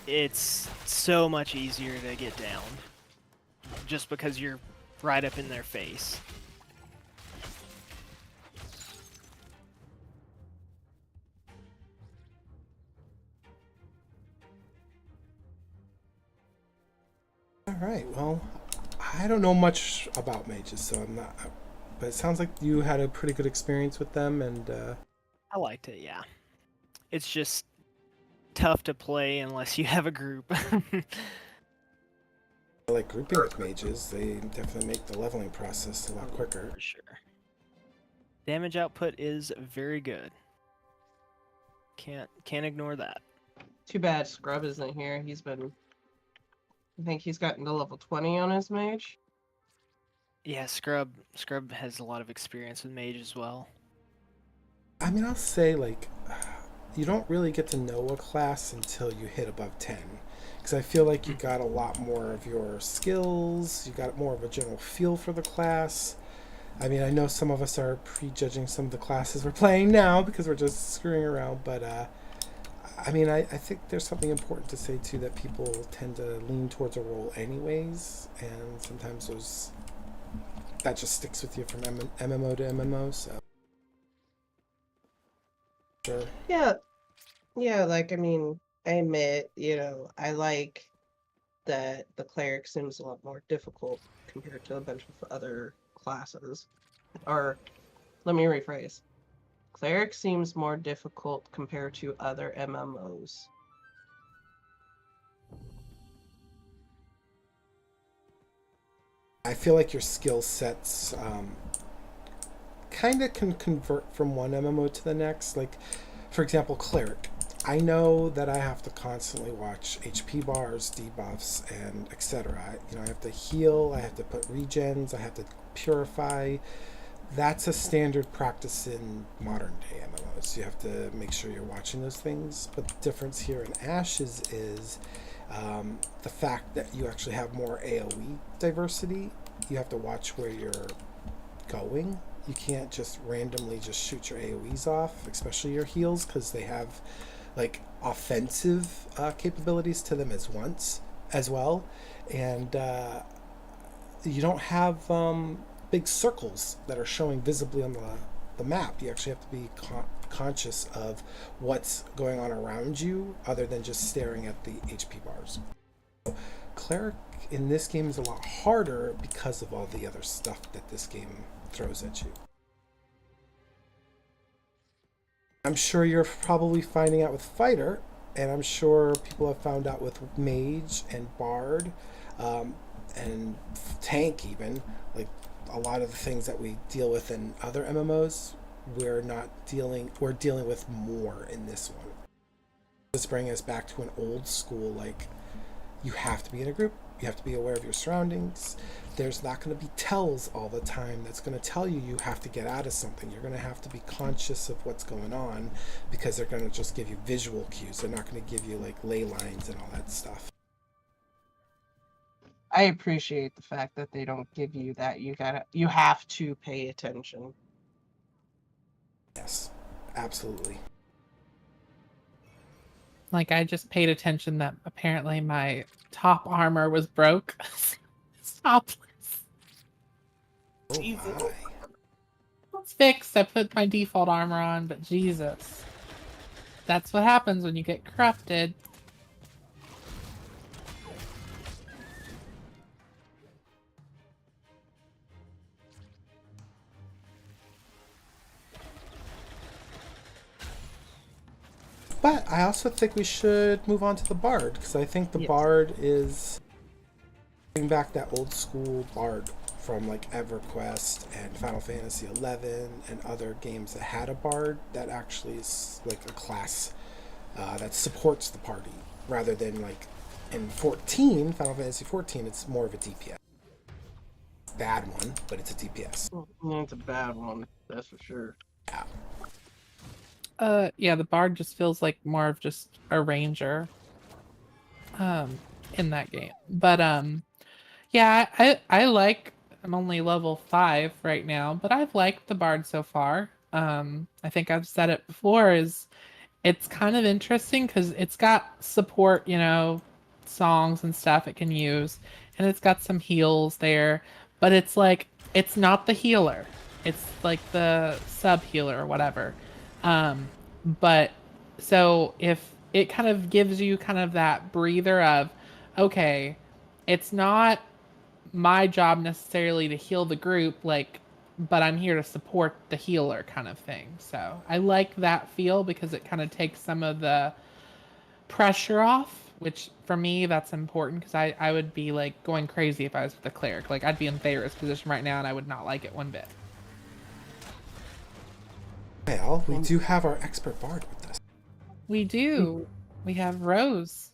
It's so much easier to get down just because you're right up in their face. All right. Well, I don't know much about mages, so I'm not. But it sounds like you had a pretty good experience with them, and I liked it, yeah. It's just tough to play unless you have a group. I like grouping with mages. They definitely make the leveling process a lot quicker. For sure. Damage output is very good. Can't ignore that. Too bad Scrub isn't here. I think he's gotten to level 20 on his mage. Yeah, Scrub has a lot of experience with mage as well. I mean, I'll say like you don't really get to know a class until you hit above 10. Because I feel like you got a lot more of your skills, you got more of a general feel for the class. I mean, I know some of us are prejudging some of the classes we're playing now because we're just screwing around, but I mean, I think there's something important to say too, that people tend to lean towards a role anyways, and sometimes that just sticks with you from MMO to MMO, so. Sure. Yeah, like, I mean, I admit, I like that the cleric seems a lot more difficult compared to a bunch of other classes. Or, let me rephrase. Cleric seems more difficult compared to other MMOs. I feel like your skill sets kind of can convert from one MMO to the next. Like, for example, cleric. I know that I have to constantly watch HP bars, debuffs, and etc. I have to heal, I have to put regens, I have to purify. That's a standard practice in modern day MMOs. You have to make sure you're watching those things. But the difference here in Ashes is the fact that you actually have more AoE diversity. You have to watch where you're going. You can't just randomly just shoot your AoEs off, especially your heals, because they have like offensive capabilities to them as well, and you don't have big circles that are showing visibly on the map. You actually have to be conscious of what's going on around you, other than just staring at the HP bars. Cleric in this game is a lot harder because of all the other stuff that this game throws at you. I'm sure you're probably finding out with Fighter, and I'm sure people have found out with Mage and Bard, and Tank even. Like a lot of the things that we deal with in other MMOs, we're dealing with more in this one. This brings us back to an old school, like, you have to be in a group, you have to be aware of your surroundings. There's not going to be tells all the time that's going to tell you have to get out of something. You're going to have to be conscious of what's going on, because they're going to just give you visual cues. They're not going to give you like ley lines and all that stuff. I appreciate the fact that they don't give you that. You have to pay attention. Yes, absolutely. Like, I just paid attention that apparently my top armor was broke. Stop. Oh Jesus. my. It's fixed. I put my default armor on, but Jesus. That's what happens when you get corrupted. But I also think we should move on to the Bard, because I think the Yes. Bard is bring back that old school Bard from like EverQuest and Final Fantasy XI and other games that had a Bard that actually is like a class that supports the party, rather than like in Final Fantasy 14, it's more of a DPS. Bad one, but it's a DPS. It's a bad one, that's for sure. Yeah, the bard just feels like more of just a ranger in that game. But yeah, I like, I'm only level 5 right now, but I've liked the bard so far. I think I've said it before, is it's kind of interesting because it's got support, songs and stuff it can use, and it's got some heals there, but it's like it's not the healer. It's like the sub healer or whatever. But so if it kind of gives you kind of that breather of, okay, it's not my job necessarily to heal the group, like, but I'm here to support the healer kind of thing. So I like that feel because it kind of takes some of the pressure off, which for me that's important because I would be like going crazy if I was the cleric. Like I'd be in Thyra's position right now and I would not like it one bit. Well, we do have our expert Bard with us. We do. We have Rose.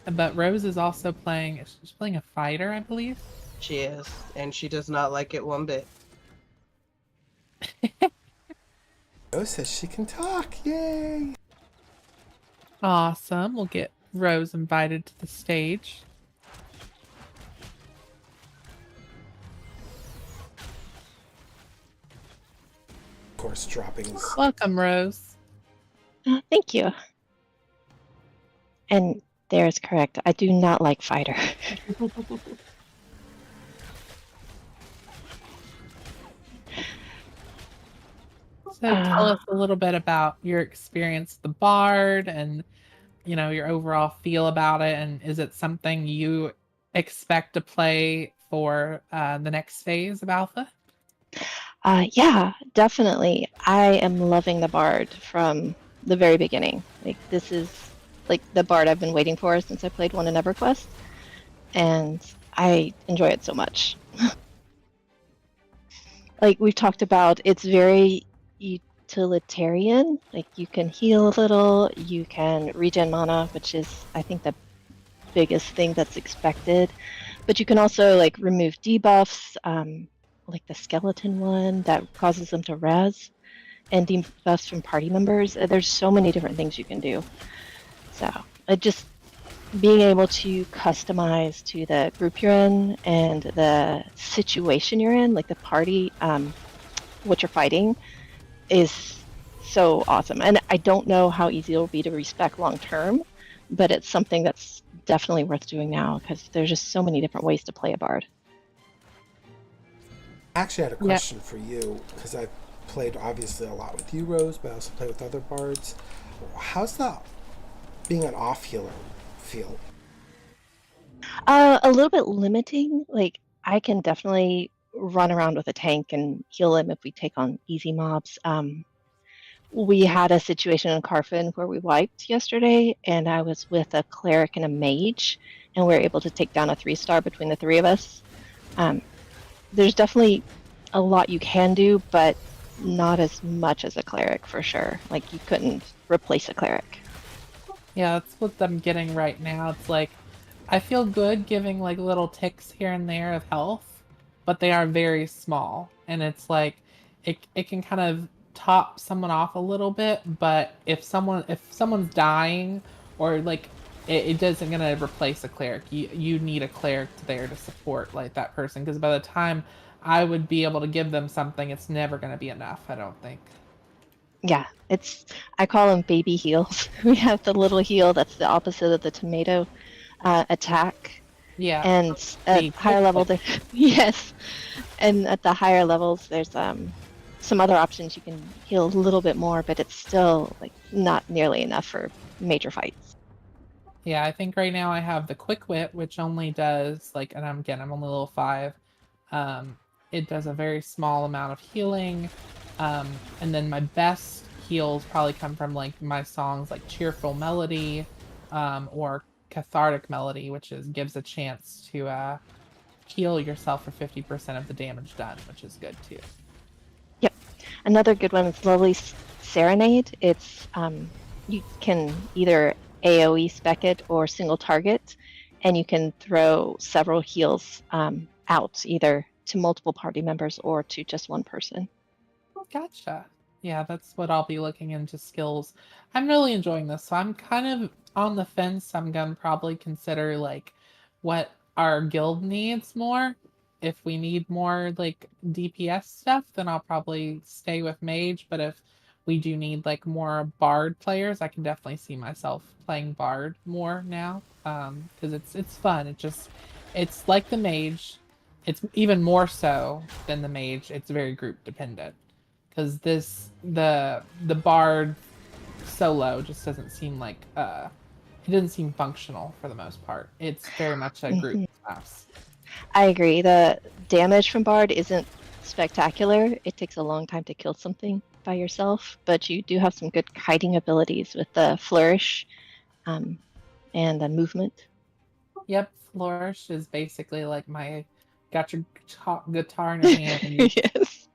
But Rose is also playing, she's playing a fighter, I believe. She is, and she does not like it one bit. Rose says she can talk. Yay! Awesome. We'll get Rose invited to the stage. Of course, droppings. Welcome, Rose. Thank you. And there is correct. I do not like fighter. So tell us a little bit about your experience with the Bard and, your overall feel about it. And is it something you expect to play for the next phase of Alpha? Yeah, definitely. I am loving the Bard from the very beginning. Like this is like the Bard I've been waiting for since I played one in EverQuest, and I enjoy it so much. Like we've talked about, it's very utilitarian. Like you can heal a little, you can regen mana, which is I think the biggest thing that's expected, but you can also like remove debuffs, like the skeleton one that causes them to res, and debuffs from party members. There's so many different things you can do. So just being able to customize to the group you're in and the situation you're in, like the party, what you're fighting, is so awesome. And I don't know how easy it'll be to respec long term, but it's something that's definitely worth doing now because there's just so many different ways to play a Bard. I actually had a question for you, because I've played obviously a lot with you, Rose, but I also play with other Bards. How's that being an off healer feel? A little bit limiting. Like I can definitely run around with a tank and heal him if we take on easy mobs. We had a situation in Carfin where we wiped yesterday, and I was with a cleric and a mage, and we were able to take down a 3-star between the three of us. There's definitely a lot you can do, but not as much as a cleric for sure. Like you couldn't replace a cleric. Yeah, that's what I'm getting right now. It's like I feel good giving like little ticks here and there of health, but they are very small, and it's like it can kind of top someone off a little bit, but if someone's dying or like it isn't gonna replace a cleric. You need a cleric there to support like that person, because by the time I would be able to give them something, it's never gonna be enough, I don't think. Yeah, I call them baby heals. We have the little heal that's the opposite of the tomato attack. Yeah. And at higher level, yes. And at the higher levels, there's some other options. You can heal a little bit more, but it's still like not nearly enough for major fights. Yeah, I think right now I have the quick wit, which only does like, and I'm only level 5. It does a very small amount of healing, and then my best heals probably come from like my songs like Cheerful Melody, or Cathartic Melody, which gives a chance to heal yourself for 50% of the damage done, which is good too. Yep. Another good one is Lovely Serenade. It's you can either AoE spec it or single target, and you can throw several heals out either to multiple party members or to just one person. Gotcha. Yeah, that's what I'll be looking into skills. I'm really enjoying this, so I'm kind of on the fence. I'm gonna probably consider like what our guild needs more. If we need more like DPS stuff, then I'll probably stay with mage. But if we do need like more bard players, I can definitely see myself playing bard more now. Because it's fun. It's like the mage. It's even more so than the mage. It's very group dependent. Because the bard solo just doesn't seem like it doesn't seem functional for the most part. It's very much a group class. I agree. The damage from Bard isn't spectacular. It takes a long time to kill something by yourself, but you do have some good kiting abilities with the flourish and the movement. Yep, flourish is basically like got your guitar in your hand and you Yes.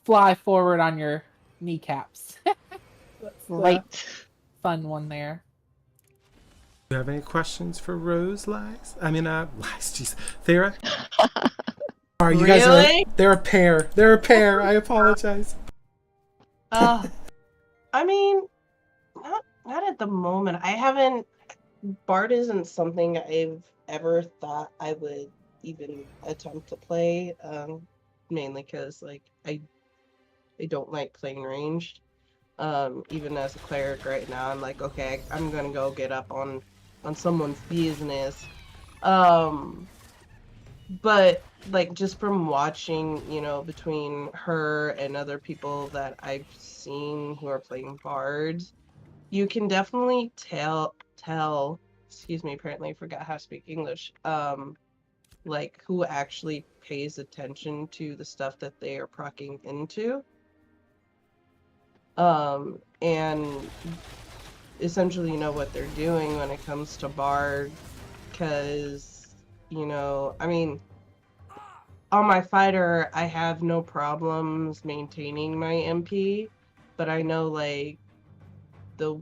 fly forward on your kneecaps. That's Right. fun one there. Do you have any questions for Rose, Lies? I mean, Lies, jeez. Thyra? Sorry, you guys Really? they're a pair. They're a pair. I apologize. I mean, not at the moment. I haven't. Bard isn't something I've ever thought I would even attempt to play. Mainly because like I don't like playing ranged. Even as a cleric right now, I'm like, okay, I'm gonna go get up on someone's business. But like just from watching, you know, between her and other people that I've seen who are playing bards, you can definitely tell. Excuse me, apparently I forgot how to speak English. Like who actually pays attention to the stuff that they are proccing into. And essentially know what they're doing when it comes to bard, because, you know, I mean, on my fighter, I have no problems maintaining my MP, but I know, like, the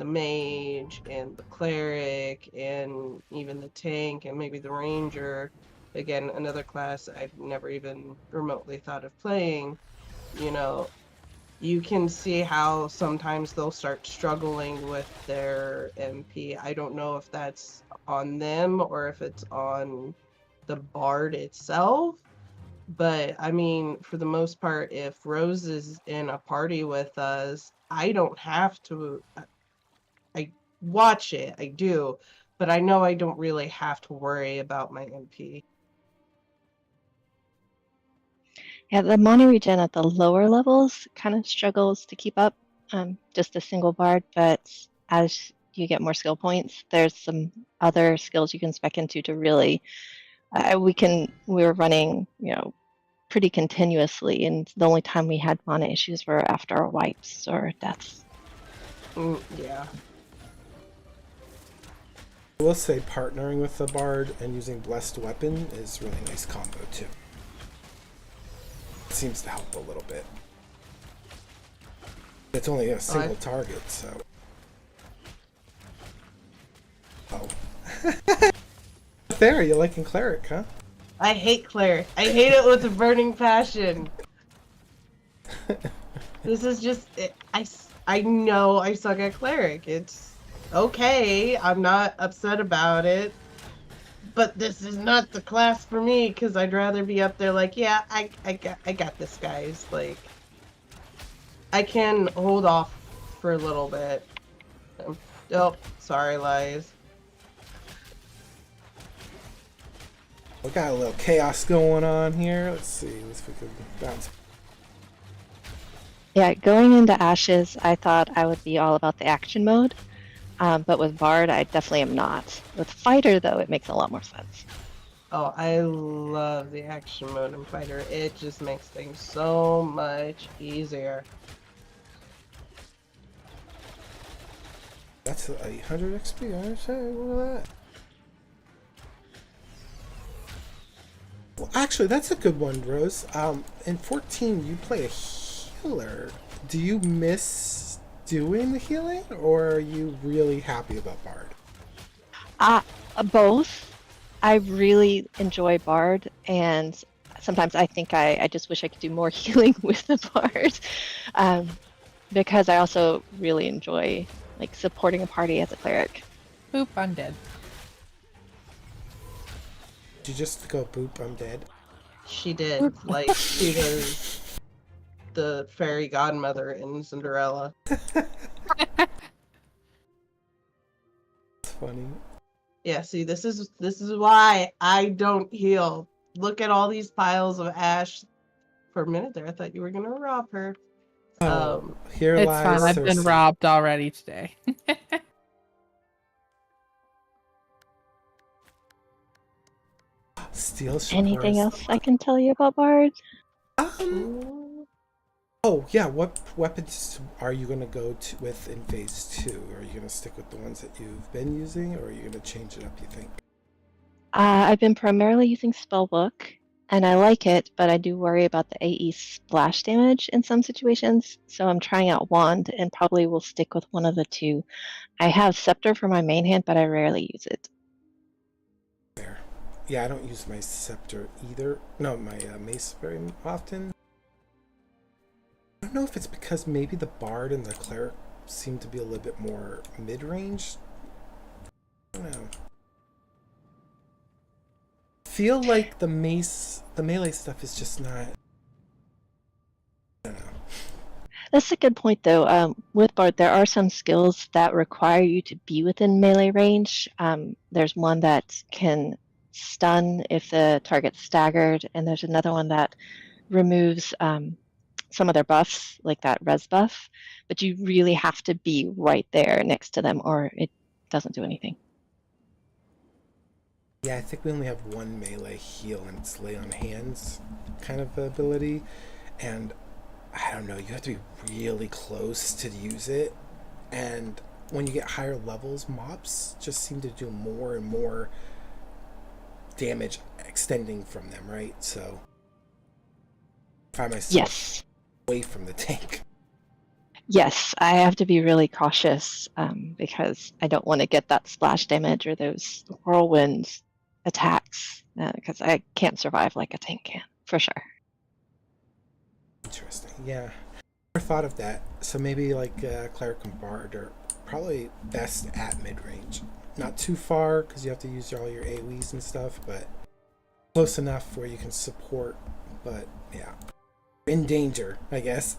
mage and the cleric and even the tank and maybe the ranger, again, another class I've never even remotely thought of playing, you know, you can see how sometimes they'll start struggling with their MP. I don't know if that's on them or if it's on the bard itself. But I mean, for the most part, if Rose is in a party with us, I don't have to. I watch it, I do, but I know I don't really have to worry about my MP. Yeah, the mono regen at the lower levels kind of struggles to keep up. Just a single bard, but as you get more skill points, there's some other skills you can spec into to really. We're running, you know, pretty continuously, and the only time we had mana issues were after our wipes or deaths. Yeah. I will say partnering with the bard and using blessed weapon is really nice combo too. It seems to help a little bit. It's only a single target, so. Oh. There, you liking cleric, huh? I hate cleric. I hate it with a burning passion. This is just I know I suck at cleric. It's okay. I'm not upset about it. But this is not the class for me because I'd rather be up there like, yeah, I got this, guys. Like, I can hold off for a little bit. Oh, sorry, Lies. We got a little chaos going on here. Let's see if we can bounce. Yeah, going into Ashes, I thought I would be all about the action mode, but with Bard, I definitely am not. With Fighter, though, it makes a lot more sense. Oh, I love the action mode in Fighter. It just makes things so much easier. That's 800 XP. I say, look at that. Well, actually, that's a good one, Rose. In 14, you play a healer. Do you miss doing the healing, or are you really happy about Bard? Both. I really enjoy Bard, and sometimes I think I just wish I could do more healing with the Bard, because I also really enjoy like supporting a party as a cleric. Boop, I'm dead. Did you just go boop, I'm dead? She did, like she was the fairy godmother in Cinderella. It's funny. Yeah, see, this is why I don't heal. Look at all these piles of ash. For a minute there, I thought you were gonna rob her. Here It's lies fine. I've been Sersei. robbed already today. Steel Anything Shores. else I can tell you about Bard? Oh yeah, what weapons are you gonna go with in phase 2? Are you gonna stick with the ones that you've been using, or are you gonna change it up, you think? I've been primarily using Spellbook, and I like it, but I do worry about the AE splash damage in some situations, so I'm trying out Wand and probably will stick with one of the two. I have Scepter for my main hand, but I rarely use it. There. Yeah, I don't use my scepter either. No, my mace very often. I don't know if it's because maybe the bard and the cleric seem to be a little bit more mid-range. I don't know. Feel like the mace, the melee stuff is just not. I don't know. That's a good point, though. With Bard, there are some skills that require you to be within melee range. There's one that can stun if the target's staggered, and there's another one that removes some of their buffs, like that res buff, but you really have to be right there next to them or it doesn't do anything. Yeah, I think we only have one melee heal, and it's lay on hands kind of ability. And I don't know, you have to be really close to use it. And when you get higher levels, mobs just seem to do more and more damage extending from them, right? So I find myself Yes. away from the tank. Yes, I have to be really cautious because I don't want to get that splash damage or those whirlwind attacks because I can't survive like a tank can, for sure. Interesting. Yeah. Never thought of that. So maybe like cleric and bard are probably best at mid-range. Not too far because you have to use all your AoEs and stuff, but close enough where you can support. But yeah, in danger, I guess.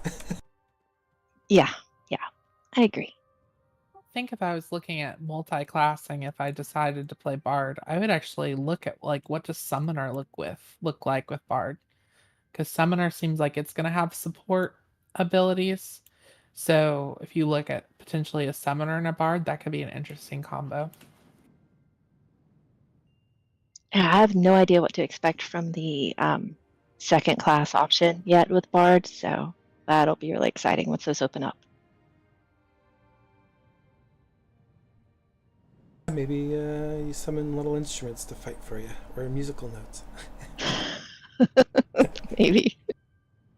Yeah, I agree. I think if I was looking at multi-classing, if I decided to play Bard, I would actually look at like what does Summoner look like with Bard, because Summoner seems like it's gonna have support abilities. So if you look at potentially a Summoner and a Bard, that could be an interesting combo. And I have no idea what to expect from the second class option yet with Bard, so that'll be really exciting once those open up. Maybe you summon little instruments to fight for you, or musical notes. Maybe.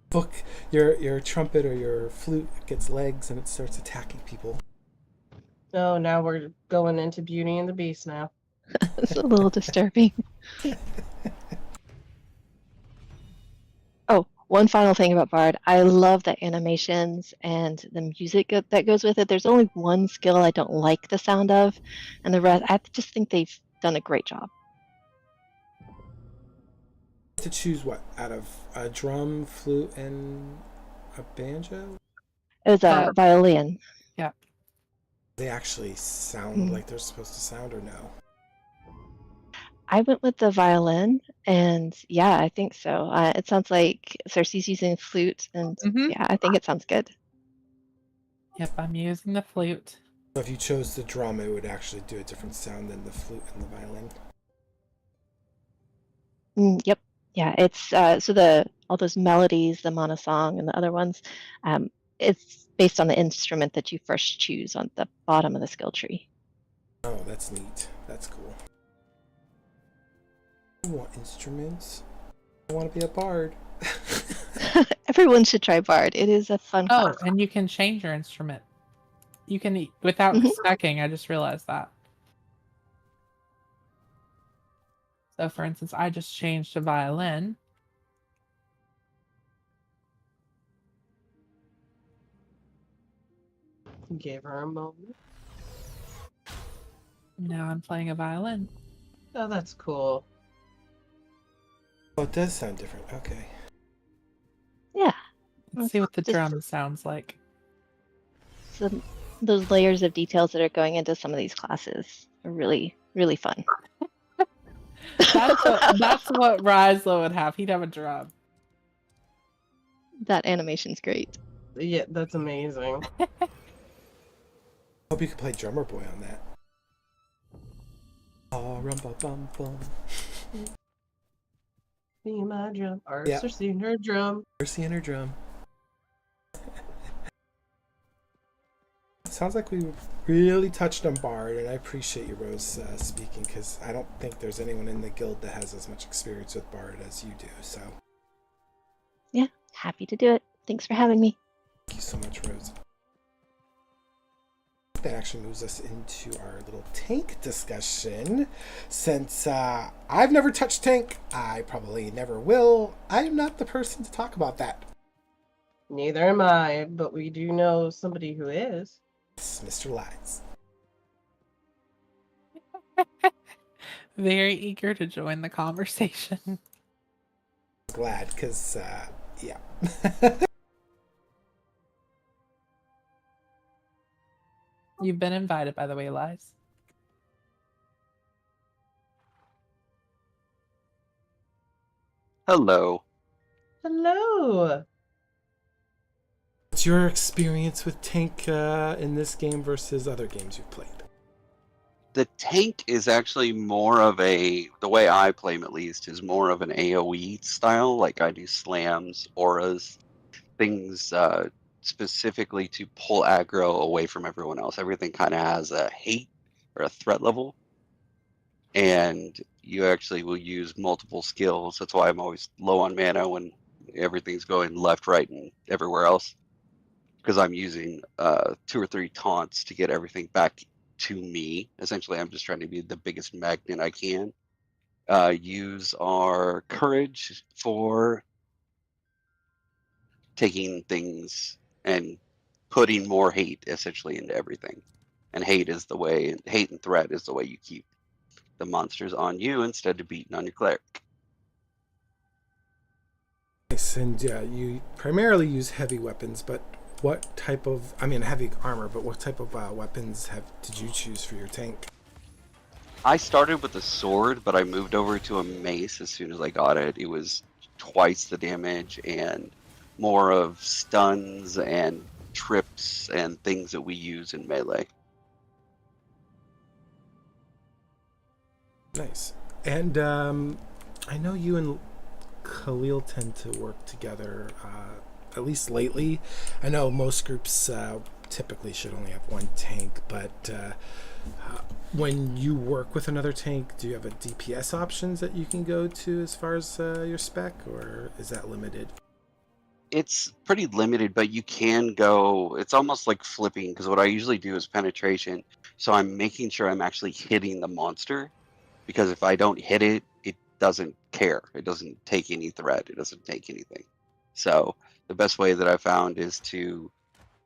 Book your trumpet or your flute gets legs and it starts attacking people. Oh, now we're going into Beauty and the Beast now. It's a little disturbing. Oh, one final thing about Bard. I love the animations and the music that goes with it. There's only one skill I don't like the sound of, and the rest, I just think they've done a great job. To choose what out of a drum, flute, and a banjo? It was a violin. Yeah. They actually sound like they're supposed to sound, or no? I went with the violin, and yeah, I think so. It sounds like Cersei's using flute, and yeah, I think it sounds good. Yep, I'm using the flute. So if you chose the drum, it would actually do a different sound than the flute and the violin. Yep. Yeah, it's so all those melodies, the mono song and the other ones, it's based on the instrument that you first choose on the bottom of the skill tree. Oh, that's neat. That's cool. I want instruments. I want to be a bard. Everyone should try Bard. It is a fun Oh, class. and you can change your instrument. You can without Mhm. specking. I just realized that. So, for instance, I just changed to violin. Gave her a moment. Now I'm playing a violin. Oh, that's cool. Oh, it does sound different. Okay. Yeah. Let's see what the Just drum sounds like. those layers of details that are going into some of these classes are really, really fun. That's what Ryslo would have. He'd have a drum. That animation's great. Yeah, that's amazing. Hope you can play Drummer Boy on that. Oh, rum-ba-bum-bum. See my drum. Or Yeah. Sersei her drum. Sersei and her drum. Sounds like we really touched on Bard, and I appreciate you, Rose, speaking, because I don't think there's anyone in the guild that has as much experience with Bard as you do, so Yeah, happy to do it. Thanks for having me. thank you so much, Rose. That actually moves us into our little tank discussion. Since I've never touched tank, I probably never will, I am not the person to talk about that. Neither am I, but we do know somebody who is. It's Mr. Lies. Very eager to join the conversation. Glad, because, yeah. You've been invited, by the way, Lies. Hello. Hello. What's your experience with tank in this game versus other games you've played? The tank is actually more of the way I play him at least, is more of an AoE style. Like I do slams, auras, things specifically to pull aggro away from everyone else. Everything kind of has a hate or a threat level. And you actually will use multiple skills. That's why I'm always low on mana when everything's going left, right, and everywhere else. Because I'm using 2 or 3 taunts to get everything back to me. Essentially, I'm just trying to be the biggest magnet I can. Use our courage for taking things and putting more hate essentially into everything. And hate and threat is the way you keep the monsters on you instead of beating on your cleric. Nice, and you primarily use heavy weapons, but what type of, heavy armor, but what type of weapons did you choose for your tank? I started with a sword, but I moved over to a mace as soon as I got it. It was twice the damage and more of stuns and trips and things that we use in melee. Nice. And I know you and Khalil tend to work together, at least lately. I know most groups typically should only have one tank, but when you work with another tank, do you have a DPS options that you can go to as far as your spec, or is that limited? It's pretty limited, but you can go, it's almost like flipping, because what I usually do is penetration. So I'm making sure I'm actually hitting the monster, because if I don't hit it, it doesn't care. It doesn't take any threat. It doesn't take anything. So the best way that I found is to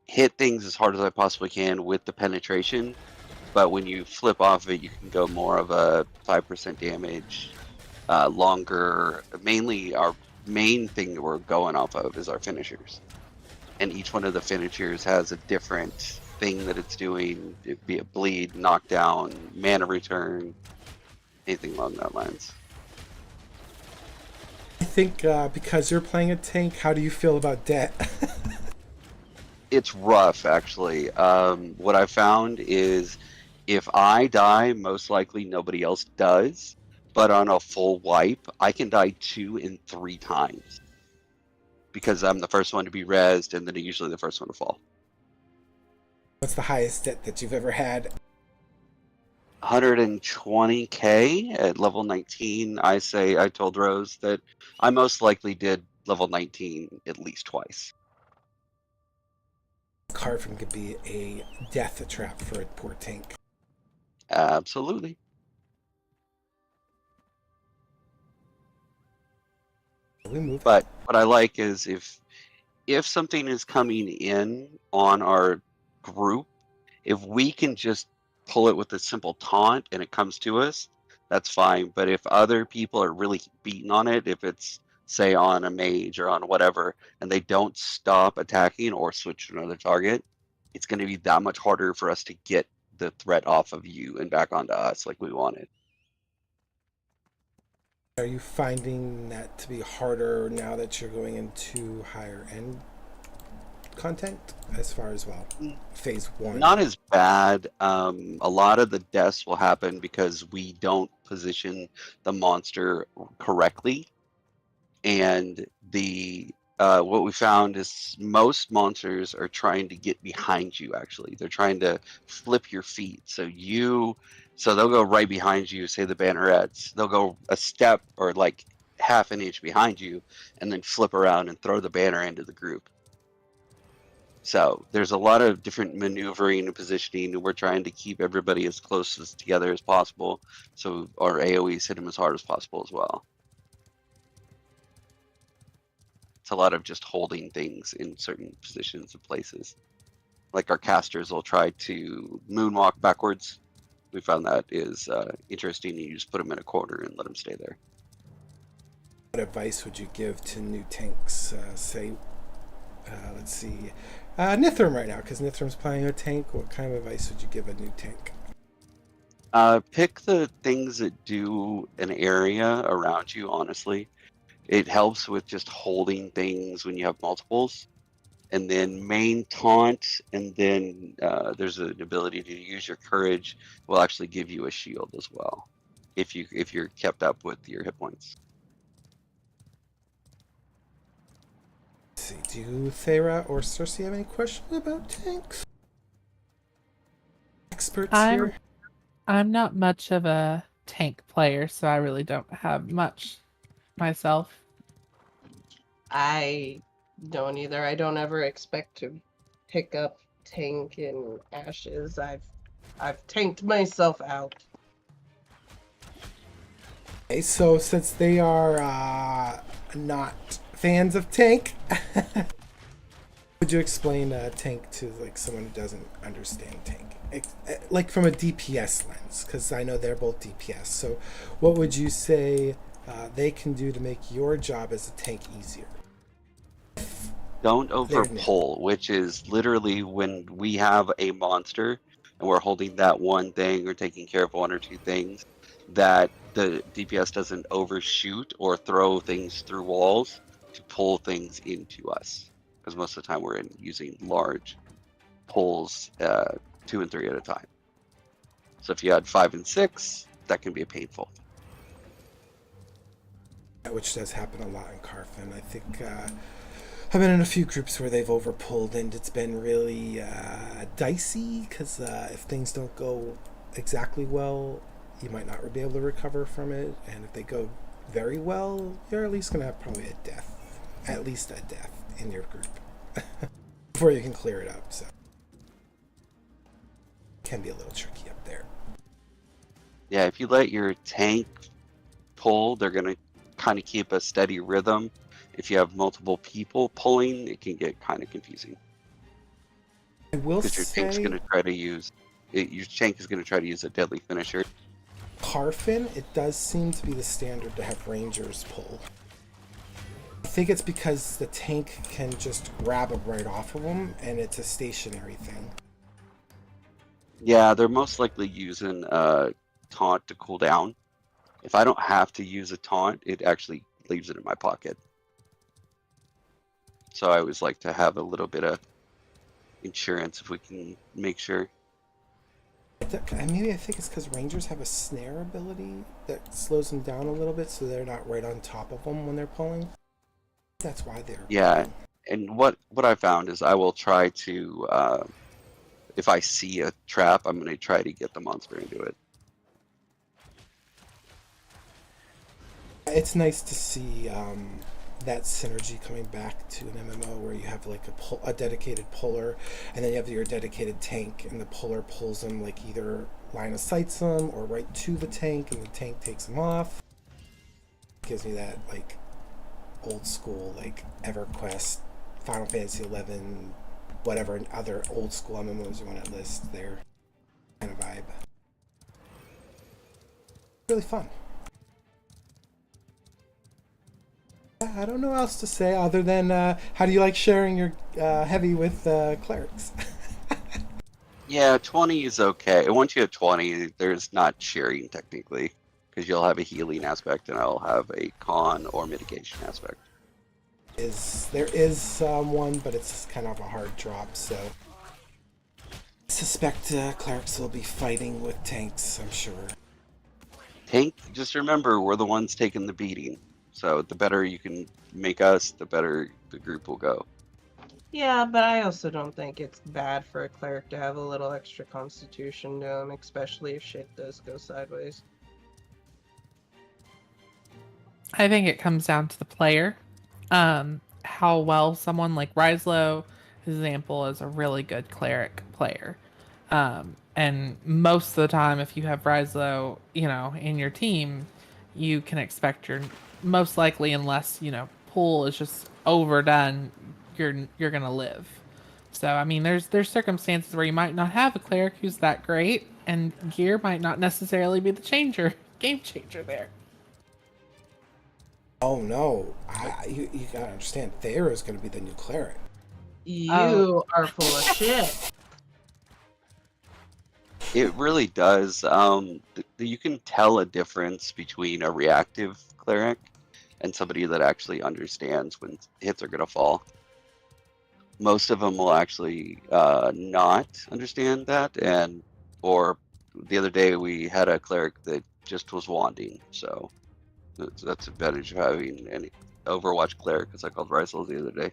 hit things as hard as I possibly can with the penetration. But when you flip off of it, you can go more of a 5% damage, longer. Mainly our main thing that we're going off of is our finishers. And each one of the finishers has a different thing that it's doing. It'd be a bleed, knockdown, mana return, anything along that lines. I think because you're playing a tank, how do you feel about debt? It's rough, actually. What I found is if I die, most likely nobody else does. But on a full wipe, I can die 2 and 3 times. because I'm the first one to be rezzed, and then usually the first one to fall. What's the highest debt that you've ever had? 120k at level 19. I told Rose that I most likely did level 19 at least twice. Carving could be a death trap for a poor tank. Absolutely. We move. But what I like is if something is coming in on our group, if we can just pull it with a simple taunt and it comes to us, that's fine. But if other people are really beating on it, if it's say on a mage or on whatever, and they don't stop attacking or switch to another target, it's going to be that much harder for us to get the threat off of you and back onto us like we wanted. Are you finding that to be harder now that you're going into higher end content as far as, well, phase 1? Not as bad. A lot of the deaths will happen because we don't position the monster correctly, and what we found is most monsters are trying to get behind you. Actually, they're trying to flip your feet, so they'll go right behind you. Say the bannerets, they'll go a step or like half an inch behind you, and then flip around and throw the banner into the group. So there's a lot of different maneuvering and positioning, and we're trying to keep everybody as close as together as possible, so our AoEs hit them as hard as possible as well. It's a lot of just holding things in certain positions and places. Like our casters will try to moonwalk backwards. We found that is interesting. You just put them in a corner and let them stay there. What advice would you give to new tanks? Let's see, Nithrim right now, because Nithrim's playing a tank. What kind of advice would you give a new tank? Pick the things that do an area around you, honestly. It helps with just holding things when you have multiples. And then main taunt, and then there's an ability to use your courage will actually give you a shield as well, if you're kept up with your hit points. Let's see, do Thyra or Sersei have any questions about tanks? Experts here? I'm not much of a tank player, so I really don't have much myself. I don't either. I don't ever expect to pick up tank in ashes. I've tanked myself out. Okay, so since they are not fans of tank, would you explain tank to like someone who doesn't understand tank? Like from a DPS lens, because I know they're both DPS. So what would you say they can do to make your job as a tank easier? Don't overpull, which is literally when we have a monster and we're holding that one thing or taking care of one or two things, that the DPS doesn't overshoot or throw things through walls to pull things into us. Because most of the time we're using large pulls 2 and 3 at a time. So if you had 5 and 6, that can be painful. Which does happen a lot in Carfin. I think I've been in a few groups where they've overpulled, and it's been really dicey, because if things don't go exactly well, you might not be able to recover from it, and if they go very well, you're at least going to have probably at least a death in your group before you can clear it up. So it can be a little tricky up there. Yeah, if you let your tank pull, they're going to kind of keep a steady rhythm. If you have multiple people pulling, it can get kind of confusing. I will because your tank's say, going to try to use your tank is going to try to use a deadly finisher. Carfin, it does seem to be the standard to have rangers pull. I think it's because the tank can just grab them right off of them, and it's a stationary thing. Yeah, they're most likely using taunt to cool down. If I don't have to use a taunt, it actually leaves it in my pocket. So I always like to have a little bit of insurance if we can make sure. Maybe I think it's because rangers have a snare ability that slows them down a little bit, so they're not right on top of them when they're pulling. That's why they're Yeah, and what I found is I will try to if I see a trap, I'm going to try to get the monster into it. It's nice to see that synergy coming back to an MMO where you have like a dedicated puller, and then you have your dedicated tank, and the puller pulls them like either line of sights them or right to the tank, and the tank takes them off. Gives me that like old school like EverQuest, Final Fantasy 11, whatever, and other old school MMOs you want to list there kind of vibe. Really fun. I don't know what else to say other than how do you like sharing your heavy with clerics? Yeah, 20 is okay. Once you hit 20, there's not sharing technically, because you'll have a healing aspect and I'll have a con or mitigation aspect. There is one, but it's kind of a hard drop, so I suspect clerics will be fighting with tanks, I'm sure. Tank, just remember, we're the ones taking the beating. So the better you can make us, the better the group will go. Yeah, but I also don't think it's bad for a cleric to have a little extra constitution to him, especially if shit does go sideways. I think it comes down to the player. How well someone like Ryslow, example, is a really good cleric player. And most of the time, if you have Ryslow, in your team, you can expect your most likely, unless pool is just overdone, you're gonna live. So I mean, there's circumstances where you might not have a cleric who's that great, and gear might not necessarily be the game changer there. Oh no, you gotta understand, Thyra is gonna be the new cleric. You are full of shit. It really does. You can tell a difference between a reactive cleric and somebody that actually understands when hits are going to fall. Most of them will actually not understand that, or the other day we had a cleric that just was wanding, so that's the advantage of having an Overwatch cleric, as I called Rysel the other day.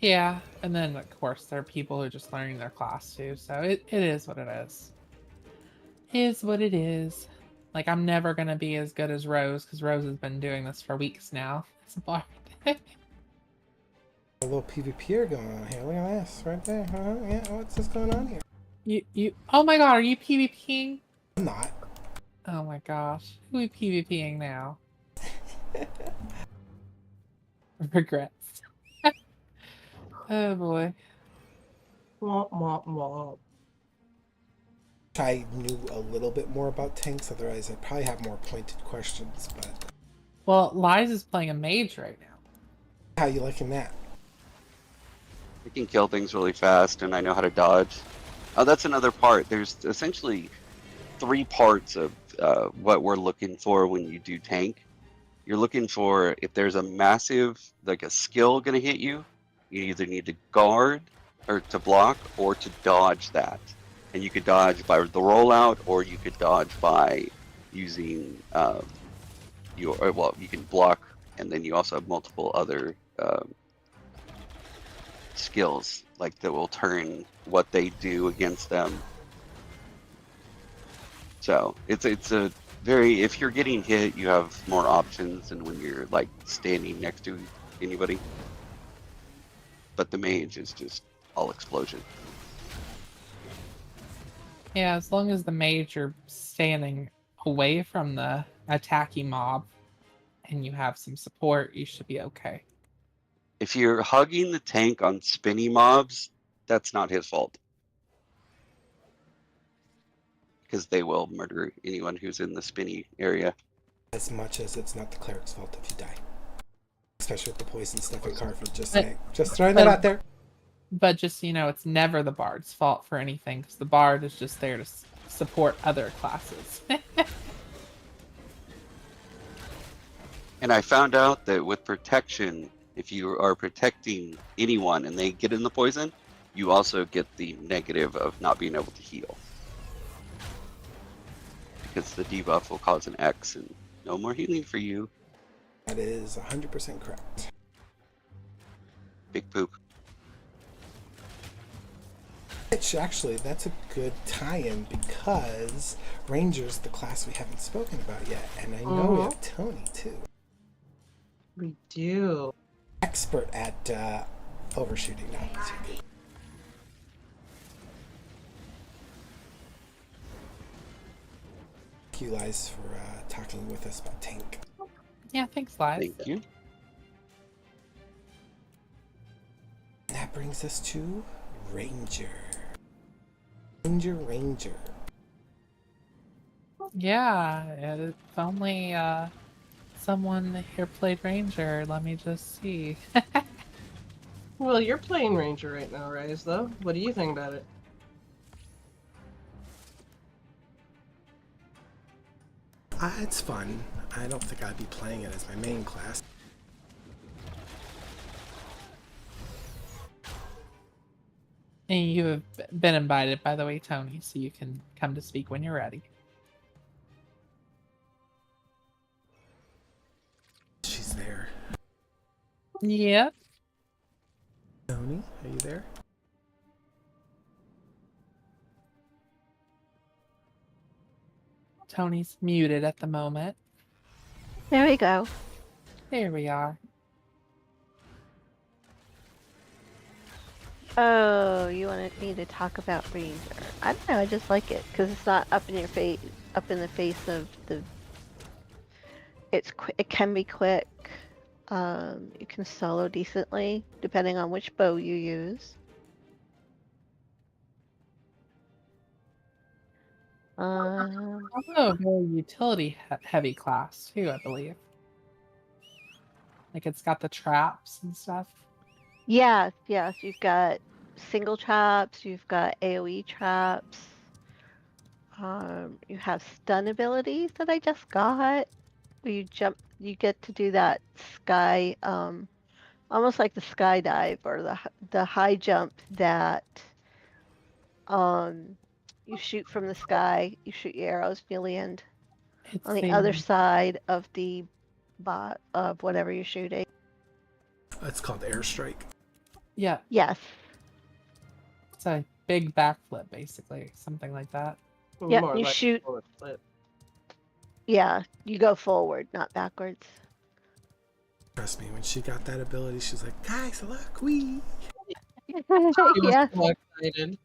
Yeah, and then of course there are people who are just learning their class too, so it is what it is. Is what it is. Like, I'm never gonna be as good as Rose, because Rose has been doing this for weeks now. It's a bard. A little PvP going on here. Look at this right there. Huh? Yeah, what's this going on here? You oh my god, are you PvPing? I'm not. Oh my gosh. Who are we PvPing now? Regrets. Oh boy. Womp womp womp. I knew a little bit more about tanks, otherwise I'd probably have more pointed questions, but Well, Liz is playing a mage right now. how you liking that? I can kill things really fast, and I know how to dodge. Oh, that's another part. There's essentially 3 parts of what we're looking for when you do tank. You're looking for, if there's a massive, like a skill gonna hit you, you either need to guard, or to block, or to dodge that. And you could dodge by the rollout, or you could dodge by using you can block, and then you also have multiple other skills like that will turn what they do against them. So it's a very, if you're getting hit, you have more options than when you're like standing next to anybody. But the mage is just all explosion. Yeah, as long as the mage are standing away from the attacking mob and you have some support, you should be okay. If you're hugging the tank on spinny mobs, that's not his fault. Because they will murder anyone who's in the spinny area. As much as it's not the cleric's fault if you die. Especially with the poison stuff in Carford, just But- saying. Just throwing that out there. But just, it's never the bard's fault for anything, because the bard is just there to support other classes. And I found out that with protection, if you are protecting anyone and they get in the poison, you also get the negative of not being able to heal. Because the debuff will cause an X and no more healing for you. That is 100% correct. Big poop. Which actually, that's a good tie-in because Ranger's the class we haven't spoken about yet, and I know we have Tony too. We do. Expert at overshooting now. Thank you, Liz, for talking with us about Tank. Yeah, thanks, Liz. Thank you. That brings us to Ranger. Ranger. Yeah, if only someone here played Ranger. Let me just see. Well, you're playing Ranger right now, Rise, though. What do you think about it? It's fun. I don't think I'd be playing it as my main class. And you have been invited, by the way, Tony, so you can come to speak when you're ready. She's there. Yep. Tony, are you there? Tony's muted at the moment. There we go. There we are. Oh, you wanted me to talk about Ranger. I don't know, I just like it because it's not up in your face, up in the face of the. It can be quick. You can solo decently depending on which bow you use. Also a very utility heavy class too, I believe. Like it's got the traps and stuff. Yes, you've got single traps, you've got AoE traps. You have stun abilities that I just got. Where you get to do that sky, almost like the skydive or the high jump that, you shoot from the sky. You shoot your arrows, and you land It's on the other side of the bot of whatever you're shooting. It's called airstrike. Yeah, Yes. it's a big backflip, basically, something like that. Yep, More you like shoot. forward flip. Yeah, you go forward, not backwards. Trust me, when she got that ability, she was like, guys, look, we. She was Yeah, so excited.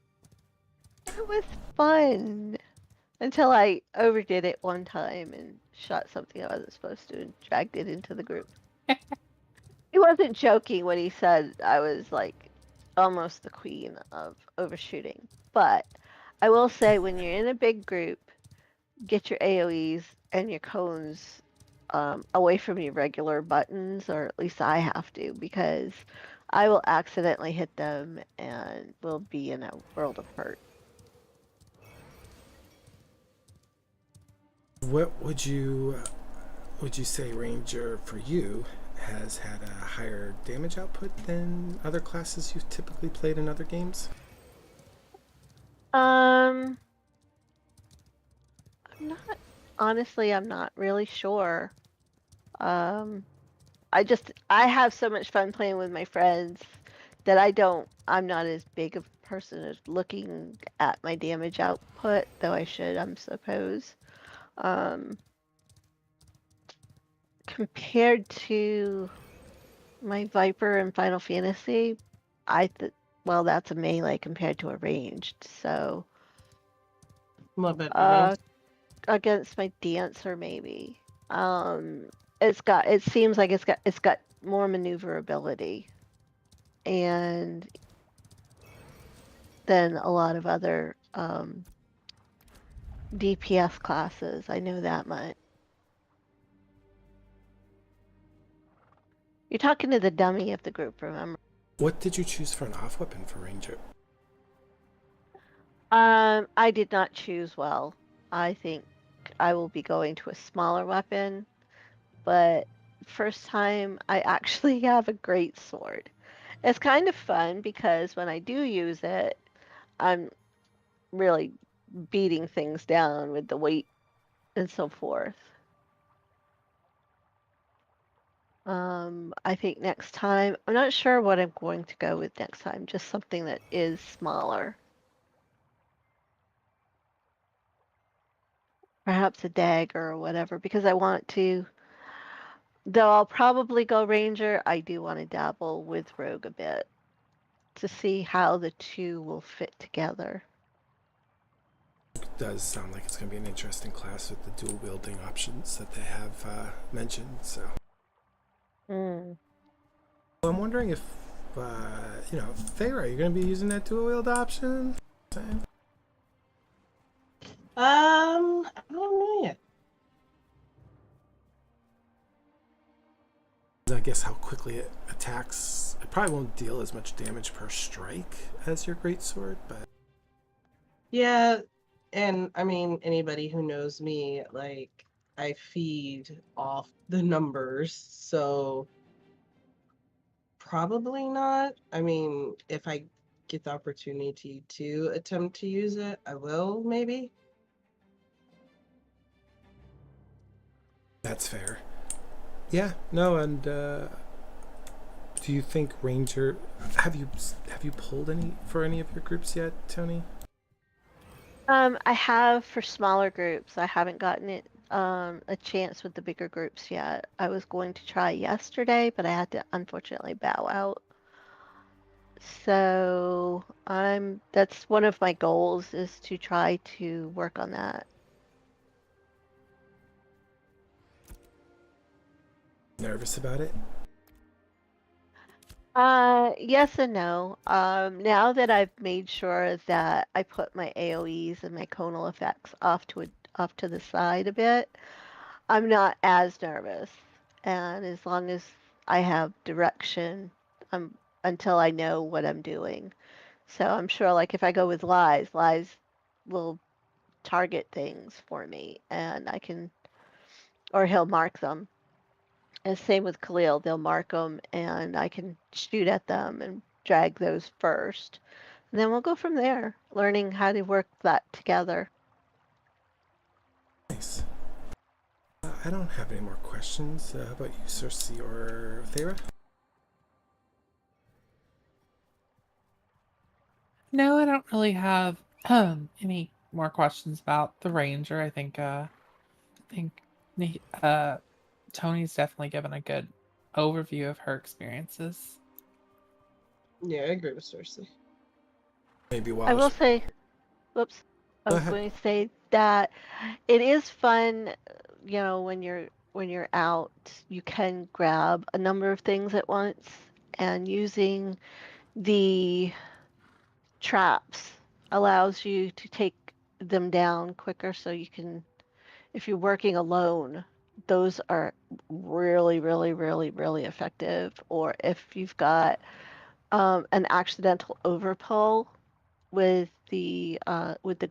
it was fun until I overdid it one time and shot something I wasn't supposed to and dragged it into the group. He wasn't joking when he said I was like almost the queen of overshooting. But I will say, when you're in a big group, get your AoEs and your cones away from your regular buttons, or at least I have to, because I will accidentally hit them and will be in a world of hurt. What would you say Ranger for you has had a higher damage output than other classes you've typically played in other games? I'm not really sure. I have so much fun playing with my friends that I'm not as big of a person as looking at my damage output, though I should, I suppose. Compared to my Viper in Final Fantasy, well, that's a melee compared to a ranged, so A little bit better. against my dancer maybe. It seems like it's got more maneuverability and than a lot of other DPS classes. I know that much. You're talking to the dummy of the group, remember? What did you choose for an off weapon for Ranger? I did not choose well. I think I will be going to a smaller weapon, but first time I actually have a great sword. It's kind of fun because when I do use it, I'm really beating things down with the weight and so forth. I think next time, I'm not sure what I'm going to go with next time, just something that is smaller. Perhaps a dagger or whatever, because I want to, though I'll probably go ranger, I do want to dabble with rogue a bit to see how the two will fit together. It does sound like it's going to be an interesting class with the dual wielding options that they have mentioned. So I'm wondering if, Thyra, you're going to be using that dual wield option? I don't know yet. I guess how quickly it attacks. It probably won't deal as much damage per strike as your greatsword, but Yeah, and I mean, anybody who knows me, like, I feed off the numbers, so probably not. I mean, if I get the opportunity to attempt to use it, I will, maybe. that's fair. Yeah, no, and do you think Ranger? Have you pulled any for any of your groups yet, Tony? I have for smaller groups. I haven't gotten it a chance with the bigger groups yet. I was going to try yesterday, but I had to unfortunately bow out. So that's one of my goals is to try to work on that. Nervous about it? Yes and no. Now that I've made sure that I put my AoEs and my conal effects off to the side a bit, I'm not as nervous. And as long as I have direction, until I know what I'm doing. So I'm sure, like, if I go with lies will target things for me, and I can, or he'll mark them. And same with Khalil, they'll mark them, and I can shoot at them and drag those first. And then we'll go from there, learning how to work that together. Nice. I don't have any more questions. How about you, Sersei or Thyra? No, I don't really have any more questions about the ranger. I think Tony's definitely given a good overview of her experiences. Yeah, I agree with Cersei. Maybe I will while say, whoops, I Go was ahead. going to say that it is fun, when you're out, you can grab a number of things at once, and using the traps allows you to take them down quicker so you can, if you're working alone, those are really, really, really, really effective. Or if you've got an accidental overpull with the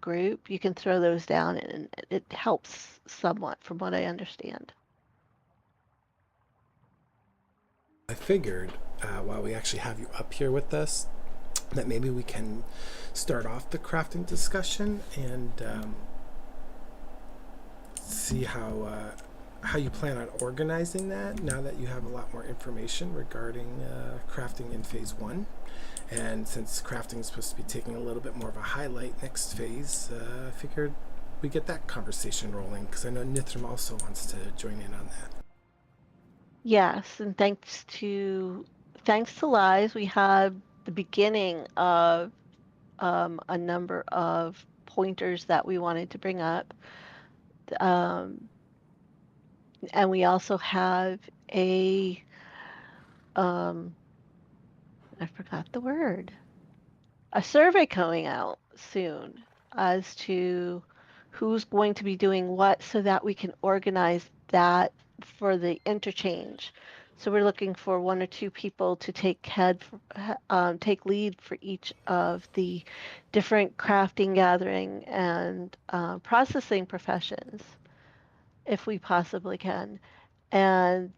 group, you can throw those down and it helps somewhat from what I understand. I figured while we actually have you up here with us, that maybe we can start off the crafting discussion and see how you plan on organizing that now that you have a lot more information regarding crafting in phase 1. And since crafting is supposed to be taking a little bit more of a highlight next phase, I figured we get that conversation rolling because I know Nithram also wants to join in on that. Yes, and thanks to Lies, we have the beginning of a number of pointers that we wanted to bring up. Um, and we also have um, I forgot the word, a survey coming out soon as to who's going to be doing what so that we can organize that for the interchange. So we're looking for one or two people to take lead for each of the different crafting, gathering, and processing professions, if we possibly can, and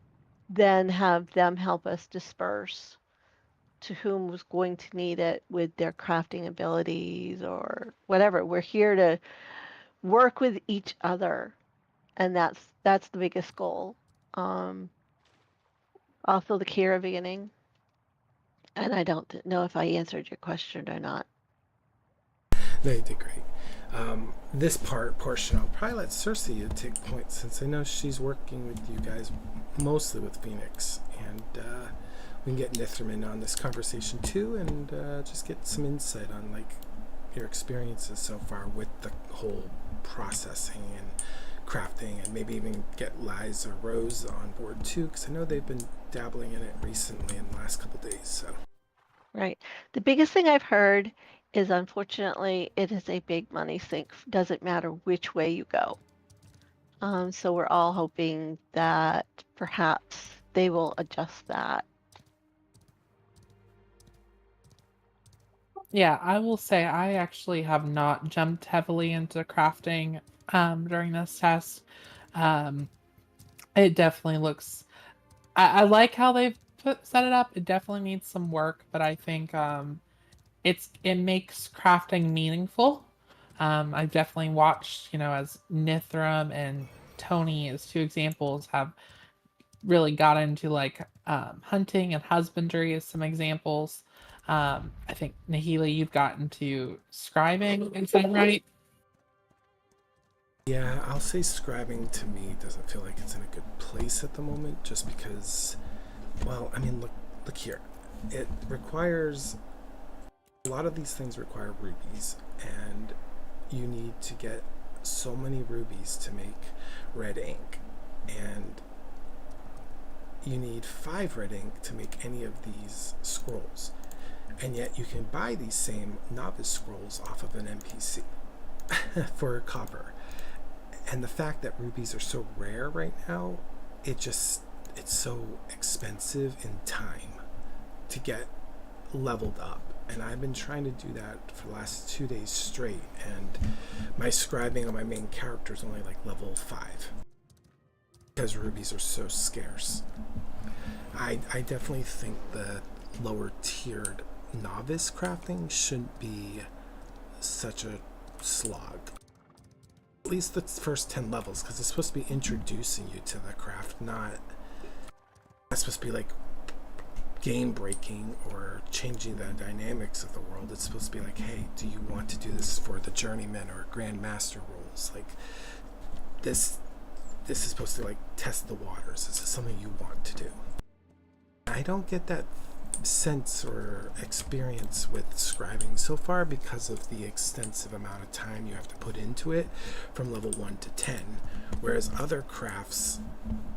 then have them help us disperse to whom was going to need it with their crafting abilities or whatever. We're here to work with each other, and that's the biggest goal. Um, Also, the caravaning. And I don't know if I answered your question or not. No, you did great. This portion, I'll probably let Sersei take point since I know she's working with you guys mostly with Phoenix, and we can get Nithraman on this conversation too, and just get some insight on like your experiences so far with the whole processing and crafting, and maybe even get Liz or Rose on board too, because I know they've been dabbling in it recently in the last couple days. So Right. The biggest thing I've heard is unfortunately it is a big money sink. Doesn't matter which way you go. So we're all hoping that perhaps they will adjust that. Yeah, I will say I actually have not jumped heavily into crafting during this test. Um, it definitely looks. I like how they've set it up. It definitely needs some work, but I think it makes crafting meaningful. I've definitely watched, as Nithram and Tony, as two examples, have really got into like hunting and husbandry as some examples. I think Nahele, you've gotten to scribing, is that right? yeah, I'll say scribing to me doesn't feel like it's in a good place at the moment, just because, well, I mean, look here. It requires, a lot of these things require rubies, and you need to get so many rubies to make red ink, and you need 5 red ink to make any of these scrolls. And yet you can buy these same novice scrolls off of an NPC for copper. And the fact that rubies are so rare right now, it's so expensive in time to get leveled up. And I've been trying to do that for the last 2 days straight, and my scribing on my main character is only like level 5 because rubies are so scarce. I definitely think the lower tiered novice crafting shouldn't be such a slog. At least the first 10 levels, because it's supposed to be introducing you to the craft, not supposed to be like game breaking or changing the dynamics of the world. It's supposed to be like, hey, do you want to do this for the journeyman or grandmaster roles? Like this is supposed to like test the waters. Is this something you want to do? I don't get that sense or experience with scribing so far because of the extensive amount of time you have to put into it from level 1 to 10, whereas other crafts,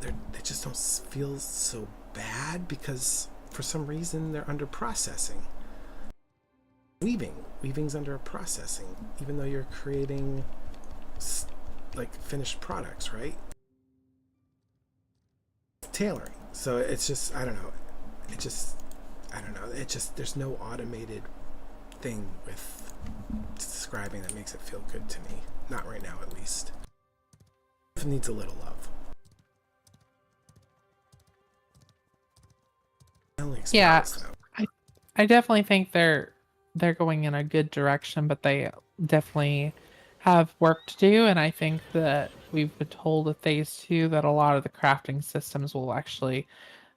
they just don't feel so bad because for some reason they're under processing. Weaving's under processing, even though you're creating like finished products, right? Tailoring. So it's just, I don't know, there's no automated thing with describing that makes it feel good to me. Not right now, at least. It needs a little love. Yeah, I definitely think they're going in a good direction, but they definitely have work to do, and I think that we've been told with phase 2 that a lot of the crafting systems will actually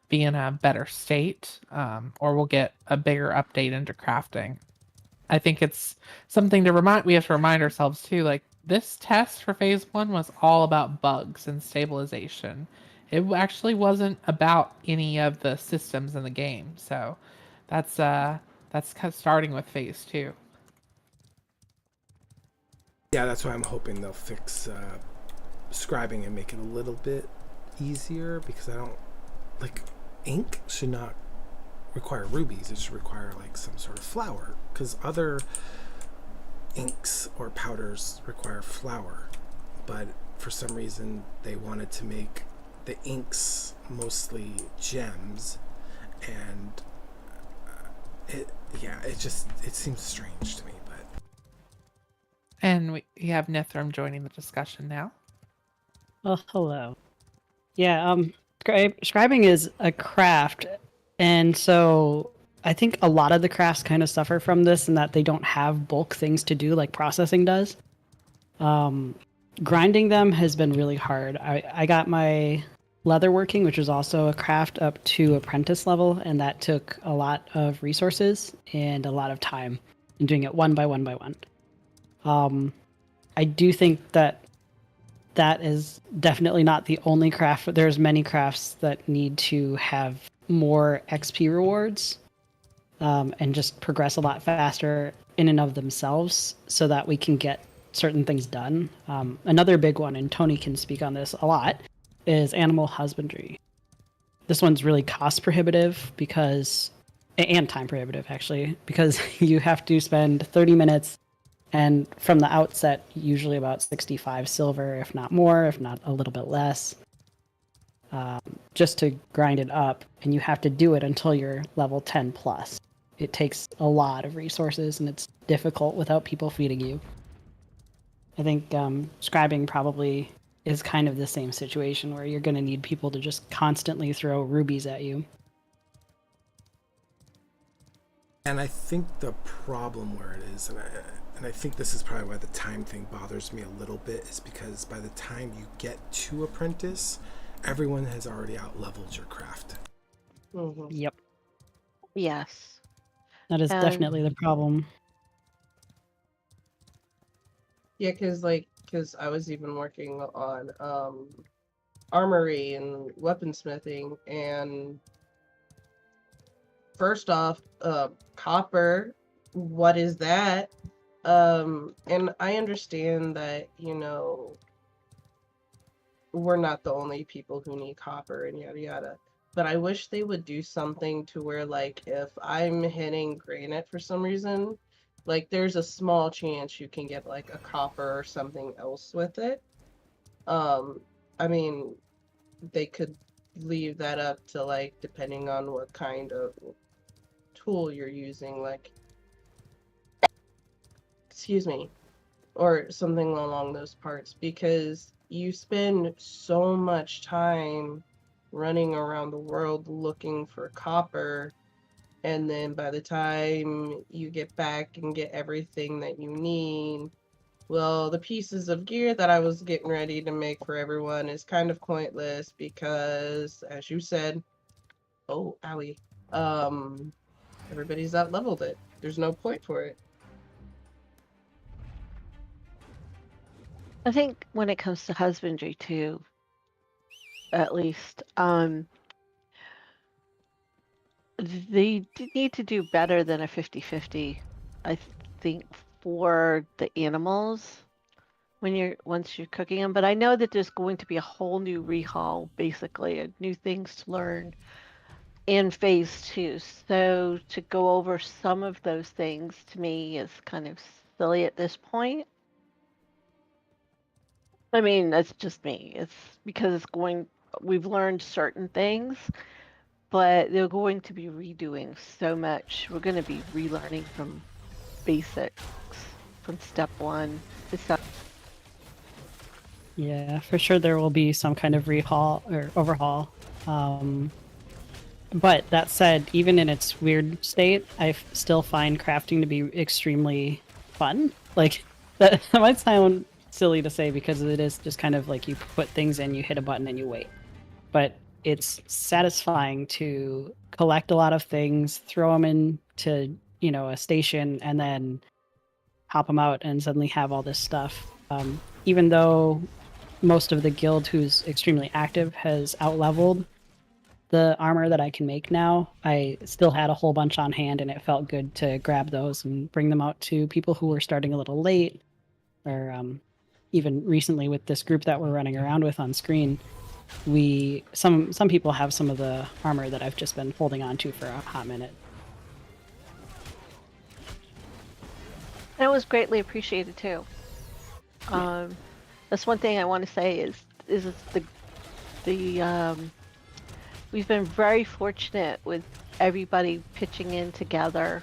be in a better state, or we'll get a bigger update into crafting. I think it's something we have to remind ourselves too, like this test for phase 1 was all about bugs and stabilization. It actually wasn't about any of the systems in the game. So that's kind of starting with phase 2. Yeah, that's why I'm hoping they'll fix scribing and make it a little bit easier, because I don't like ink should not require rubies. It should require like some sort of flour, because other inks or powders require flour, but for some reason they wanted to make the inks mostly gems, and it seems strange to me. But And we have Nithram joining the discussion now. Well, hello. Yeah, scribing is a craft, and so I think a lot of the crafts kind of suffer from this in that they don't have bulk things to do like processing does. Grinding them has been really hard. I got my leatherworking, which was also a craft up to apprentice level, and that took a lot of resources and a lot of time in doing it one by one by one. I do think that that is definitely not the only craft. There's many crafts that need to have more XP rewards and just progress a lot faster in and of themselves so that we can get certain things done. Another big one, and Tony can speak on this a lot, is animal husbandry. This one's really cost prohibitive and time prohibitive actually, because you have to spend 30 minutes and from the outset, usually about 65 silver, if not more, if not a little bit less, just to grind it up. And you have to do it until you're level 10 plus. It takes a lot of resources and it's difficult without people feeding you. I think scribing probably is kind of the same situation where you're going to need people to just constantly throw rubies at you. And I think the problem where it is, and I think this is probably why the time thing bothers me a little bit, is because by the time you get to apprentice, everyone has already out-leveled your craft. Mm-hmm. Yep. Yes. That is And- definitely the problem. Yeah, because I was even working on armory and weaponsmithing, and first off, copper, what is that? And I understand that, we're not the only people who need copper and yada yada. But I wish they would do something to where, like, if I'm hitting granite for some reason, like, there's a small chance you can get, like, a copper or something else with it. I mean, they could leave that up to, like, depending on what kind of tool you're using, like, excuse me, or something along those parts, because you spend so much time running around the world looking for copper, and then by the time you get back and get everything that you need, well, the pieces of gear that I was getting ready to make for everyone is kind of pointless because, as you said, oh, owie, everybody's out-leveled it. There's no point for it. I think when it comes to husbandry too, at least, they need to do better than a 50-50, I think, for the animals once you're cooking them. But I know that there's going to be a whole new rehaul, basically, and new things to learn in phase 2. So to go over some of those things to me is kind of silly at this point. I mean, that's just me. It's because we've learned certain things, but they're going to be redoing so much. We're going to be relearning from basics, from step 1 to step. Yeah, for sure there will be some kind of rehaul or overhaul. But that said, even in its weird state, I still find crafting to be extremely fun. Like, that might sound silly to say because it is just kind of like you put things in, you hit a button, and you wait. But it's satisfying to collect a lot of things, throw them into, a station, and then hop them out and suddenly have all this stuff. Even though most of the guild who's extremely active has out-leveled the armor that I can make now, I still had a whole bunch on hand, and it felt good to grab those and bring them out to people who were starting a little late, or even recently with this group that we're running around with on screen, some people have some of the armor that I've just been holding on to for a hot minute. That was greatly appreciated too. That's one thing I want to say is we've been very fortunate with everybody pitching in together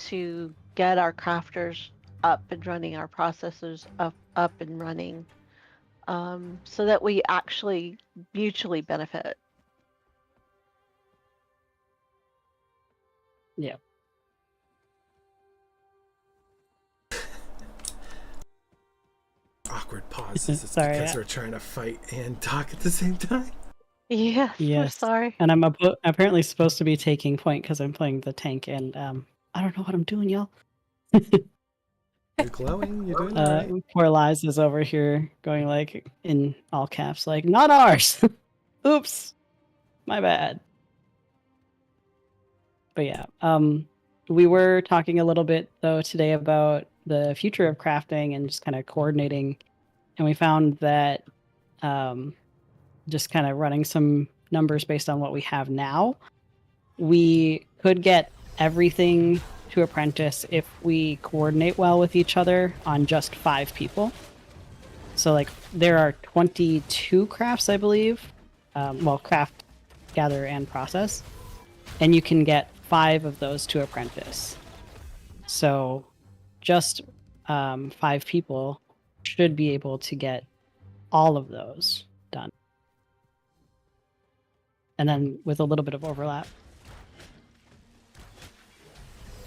to get our crafters up and running, our processors up and running, so that we actually mutually benefit. Yeah. Awkward pauses. It's Sorry, because we're trying to fight and talk at the same time. Yes, we're Yes. sorry. And I'm apparently supposed to be taking point because I'm playing the tank, and I don't know what I'm doing, y'all. You're glowing. You're doing all right. Poor Liz is over here going like in all caps, like, not ours. Oops. My bad. But yeah, we were talking a little bit though today about the future of crafting and just kind of coordinating, and we found that just kind of running some numbers based on what we have now, we could get everything to apprentice if we coordinate well with each other on just 5 people. So like there are 22 crafts, I believe. Well, craft, gather, and process, and you can get 5 of those to apprentice. So just 5 people should be able to get all of those done, and then with a little bit of overlap.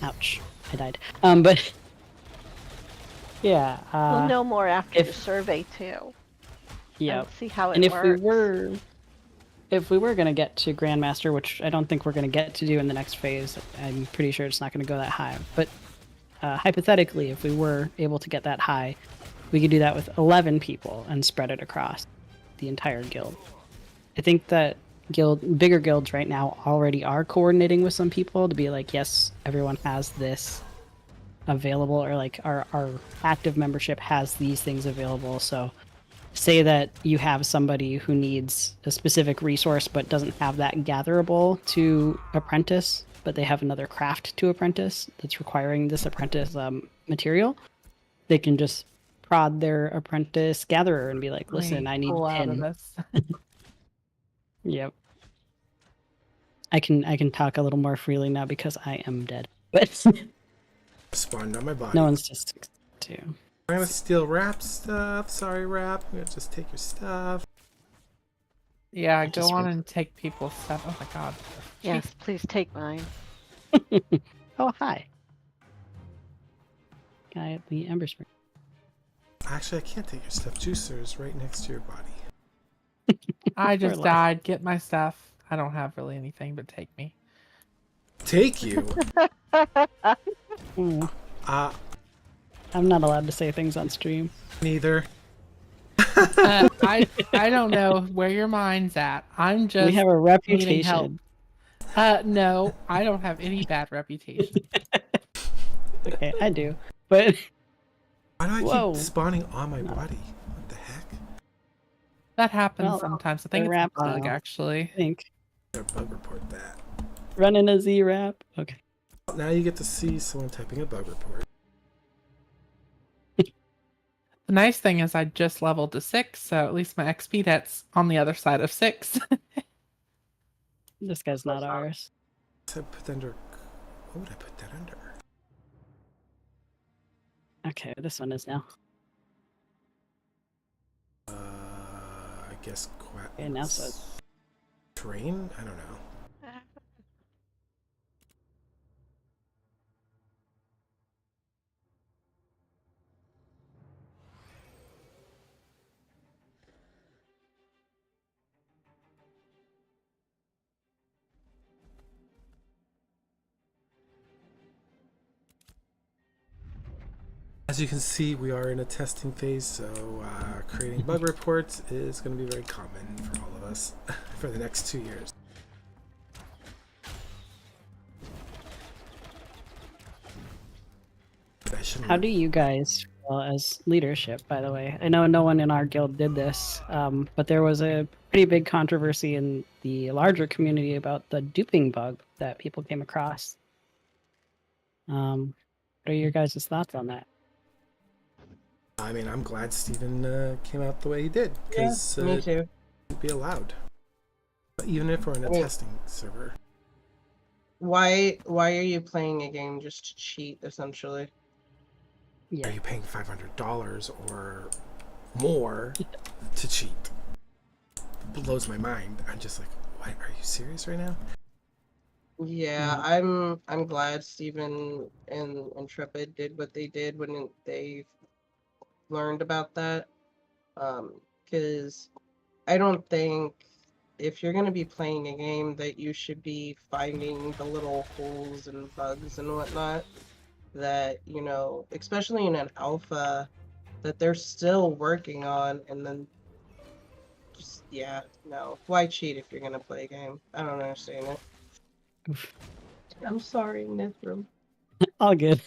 Ouch, I died. But yeah, We'll know more after the if- survey too. yeah. And see how it And works. if we were going to get to Grandmaster, which I don't think we're going to get to do in the next phase, I'm pretty sure it's not going to go that high. But hypothetically, if we were able to get that high, we could do that with 11 people and spread it across the entire guild. I think that bigger guilds right now already are coordinating with some people to be like, yes, everyone has this available, or like our active membership has these things available. So say that you have somebody who needs a specific resource but doesn't have that gatherable to apprentice, but they have another craft to apprentice that's requiring this apprentice material, they can just prod their apprentice gatherer and be like, listen, I need pull out of 10. this. Yep. I can talk a little more freely now because I am dead. But Spawned on my body. no one's just to. I'm gonna steal Rap stuff. Sorry, Rap. I'm gonna just take your stuff. Yeah, just go on re- and take people's stuff. Oh my god. Yes, please take mine. Oh, hi. Guy at the Ember Spring. Actually, I can't take your stuff. Juicer's right next to your body. I just Poor died. Get my stuff. I don't have really anything, but take me. Take you? Ooh, Uh, I'm not allowed to say things on stream. neither. I don't know where your mind's at. I'm just We have a needing help. reputation. No, I don't have any bad reputation. Okay, I do. But Why do I Whoa. keep spawning on my body? What the heck? That happens Well, sometimes. I think the it's a rap bug, now. actually. I think I'm gonna bug report that. running a Z rap. Okay. Now you get to see someone typing a bug report. The nice thing is I just leveled to 6, so at least my XP that's on the other side of 6. This guy's not ours. So I put that under. What would I put that under? Okay, this one is now. I guess. Okay, now so it's- Terrain? I don't know. As you can see, we are in a testing phase, so creating bug reports is going to be very common for all of us for the next 2 years. How do you guys feel as leadership, by the way? I know no one in our guild did this, but there was a pretty big controversy in the larger community about the duping bug that people came across. What are your guys' thoughts on that? I mean, I'm glad Steven came out the way he did, because Me too. it wouldn't be allowed. But even if we're in a I mean- testing server. Why are you playing a game just to cheat, essentially? Yeah. Are you paying $500 or more to cheat? It blows my mind. I'm just like, what? Are you serious right now? Yeah, I'm glad Steven and Intrepid did what they did when they learned about that. Because I don't think if you're gonna be playing a game, that you should be finding the little holes and bugs and whatnot that, you know, especially in an alpha, that they're still working on, and then just, yeah, no. Why cheat if you're gonna play a game? I don't understand it. I'm sorry, Nithram. All good.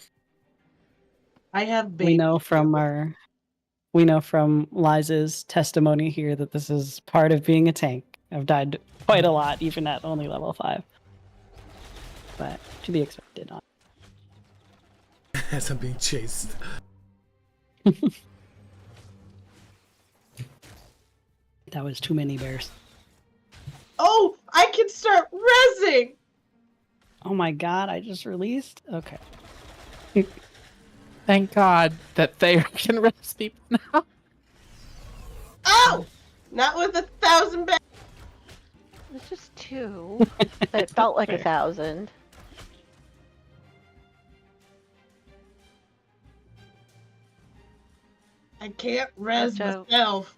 I have We know babies. from Liza's testimony here that this is part of being a tank. I've died quite a lot, even at only level 5. But to be expected. As I'm being chased. That was too many bears. Oh, I can start rezzing! Oh my god, I just released? Okay. Thank God that they can rest people now. Oh! Not with 1,000 bears! It's just 2. But it felt like Fair. 1,000. I can't res Joe. myself.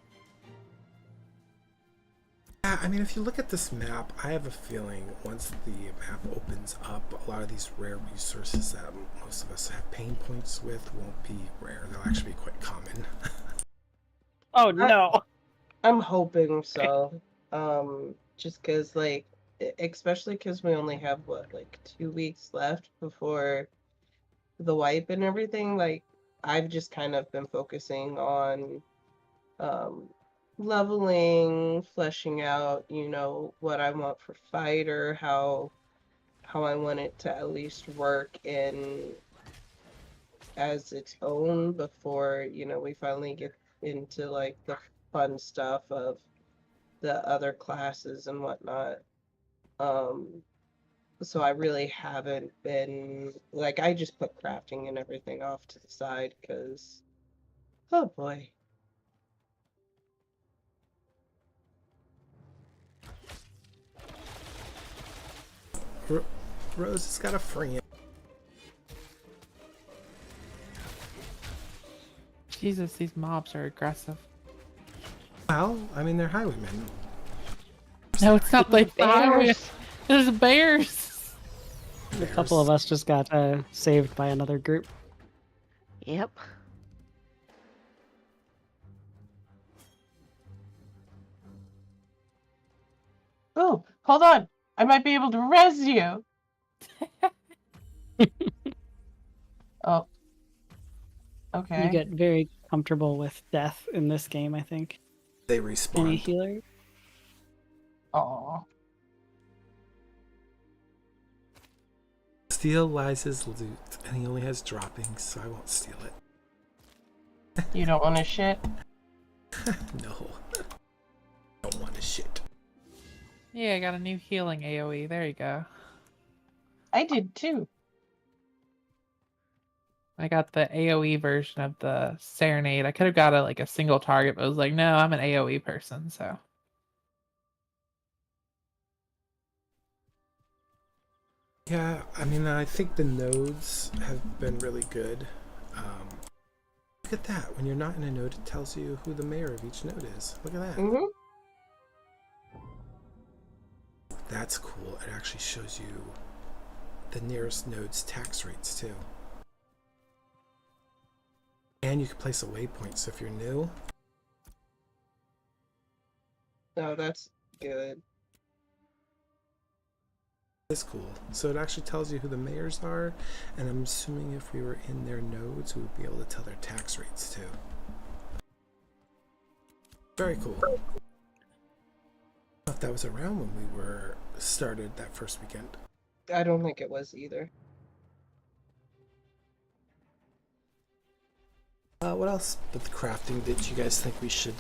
Yeah, I mean, if you look at this map, I have a feeling once the map opens up, a lot of these rare resources that most of us have pain points with won't be rare. They'll actually be quite common. Oh no! I'm hoping so. Just because, like, especially because we only have, what, like 2 weeks left before the wipe and everything. Like, I've just kind of been focusing on leveling, fleshing out, you know, what I want for fighter, how I want it to at least work in as its own before, you know, we finally get into like the fun stuff of the other classes and whatnot. So I really haven't been like, I just put crafting and everything off to the side because, oh boy. Rose has got a friend. Jesus, these mobs are aggressive. Well, I mean, they're highwaymen. No, it's not like Bears. There's bears. A couple of us just got saved by another group. Yep. Oh, hold on. I might be able to res you. Oh. Okay. You get very comfortable with death in this game, I think. They Any respawn. healer? Aw. Steal Liza's loot, and he only has droppings, so I won't steal it. You don't want to shit? No. Don't want to shit. Yeah, I got a new healing AoE. There you go. I did too. I got the AoE version of the Serenade. I could have got a single target, but I was like, no, I'm an AoE person, so. Yeah, I mean, I think the nodes have been really good. Look at that. When you're not in a node, it tells you who the mayor of each node is. Look at that. Mm-hmm. That's cool. It actually shows you the nearest node's tax rates, too. And you can place a waypoint, so if you're new... No, that's good. It's cool. So it actually tells you who the mayors are, and I'm assuming if we were in their nodes, we would be able to tell their tax rates, too. Very cool. I don't know if that was around when we were started that first weekend. I don't think it was either. What else with the crafting did you guys think we should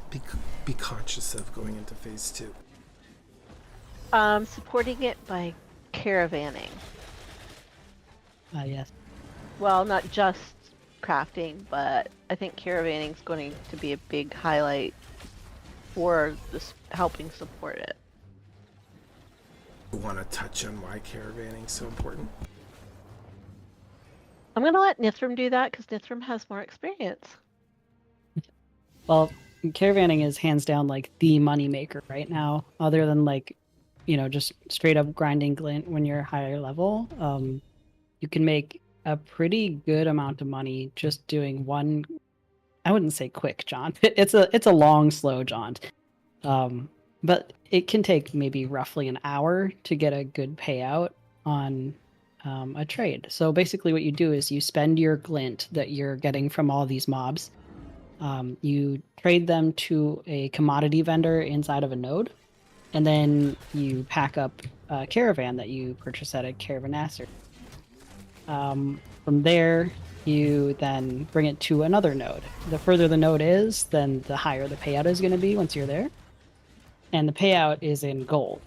be conscious of going into phase 2? Supporting it by caravanning. Yes. Well, not just crafting, but I think caravanning is going to be a big highlight for this helping support it. You want to touch on why caravanning is so important? I'm going to let Nithram do that because Nithram has more experience. Well, caravanning is hands down like the money maker right now, other than like, just straight up grinding glint when you're higher level. You can make a pretty good amount of money just doing one. I wouldn't say quick jaunt. It's a long, slow jaunt. But it can take maybe roughly an hour to get a good payout on a trade. So basically what you do is you spend your glint that you're getting from all these mobs. You trade them to a commodity vendor inside of a node, and then you pack up a caravan that you purchase at a caravanasser. From there, you then bring it to another node. The further the node is, then the higher the payout is going to be once you're there. And the payout is in gold.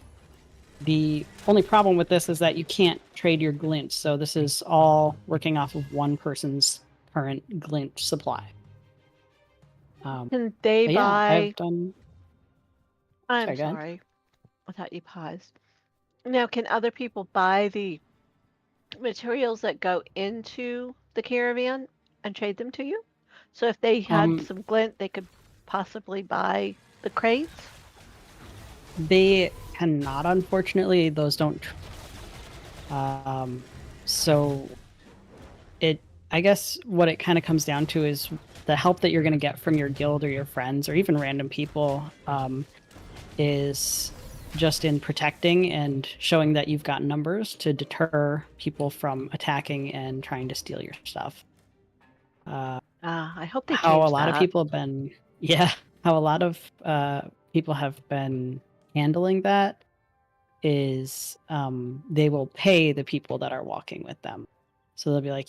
The only problem with this is that you can't trade your glint, so this is all working off of one person's current glint supply. Can they But yeah, buy? I've done. I'm Sorry, go ahead. sorry. I thought you paused. Now, can other people buy the materials that go into the caravan and trade them to you? So if they had some glint, they could possibly buy the crates? They cannot, unfortunately. Those don't. So I guess what it kind of comes down to is the help that you're going to get from your guild or your friends or even random people is just in protecting and showing that you've got numbers to deter people from attacking and trying to steal your stuff. I hope they How a change lot of that. people have been, how a lot of people have been handling that is they will pay the people that are walking with them. So they'll be like,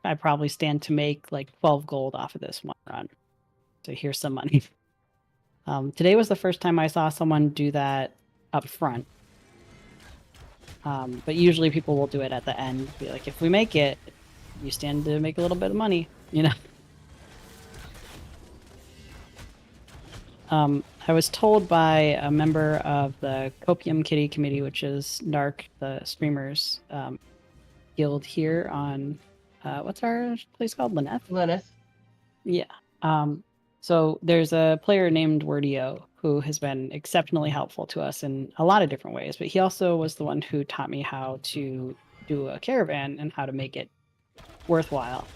I probably stand to make like 12 gold off of this one run. So here's some money. Today was the first time I saw someone do that up front. But usually people will do it at the end. Be like, if we make it, you stand to make a little bit of money, I was told by a member of the Copium Kitty Committee, which is Narc, the streamers guild here on, what's our place called? Lyneth? Yeah. So there's a player named Wordio who has been exceptionally helpful to us in a lot of different ways, but he also was the one who taught me how to do a caravan and how to make it worthwhile.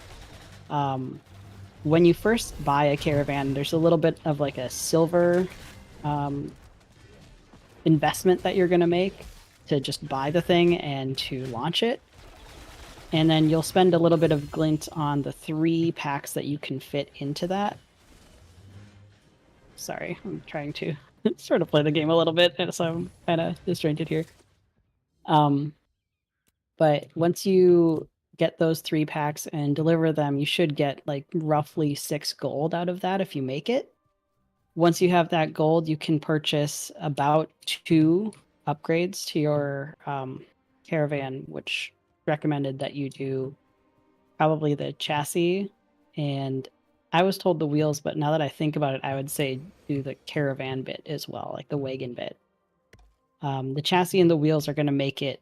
When you first buy a caravan, there's a little bit of like a silver investment that you're going to make to just buy the thing and to launch it. And then you'll spend a little bit of glint on the 3 packs that you can fit into that. Sorry, I'm trying to sort of play the game a little bit, so I'm kind of disjointed here. But once you get those 3 packs and deliver them, you should get like roughly 6 gold out of that if you make it. Once you have that gold, you can purchase about 2 upgrades to your caravan, which recommended that you do probably the chassis, and I was told the wheels, but now that I think about it, I would say do the caravan bit as well, like the wagon bit. The chassis and the wheels are going to make it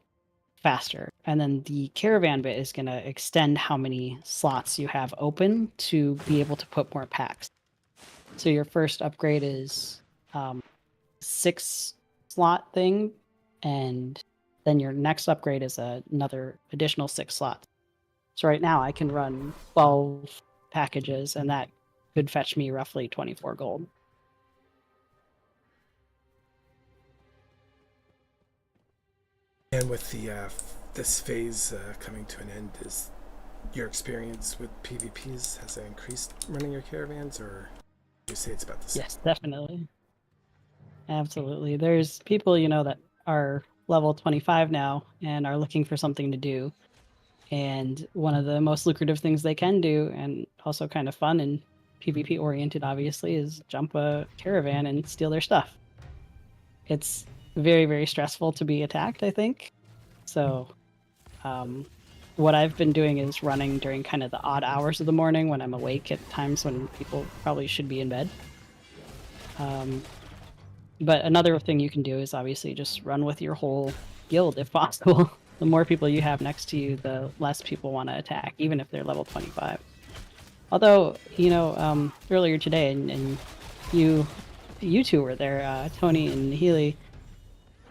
faster, and then the caravan bit is going to extend how many slots you have open to be able to put more packs. So your first upgrade is 6 slot thing, and then your next upgrade is another additional 6 slots. So right now I can run 12 packages, and that could fetch me roughly 24 gold. And with the this phase coming to an end, is your experience with PvPs, has that increased running your caravans, or do you say it's about the same? Yes, definitely. Absolutely. There's people, that are level 25 now and are looking for something to do. And one of the most lucrative things they can do, and also kind of fun and PvP oriented, obviously, is jump a caravan and steal their stuff. It's very, very stressful to be attacked, I think. So what I've been doing is running during kind of the odd hours of the morning when I'm awake at times when people probably should be in bed. But another thing you can do is obviously just run with your whole guild if possible. The more people you have next to you, the less people want to attack, even if they're level 25. Although, earlier today, and you two were there, Tony and Healy.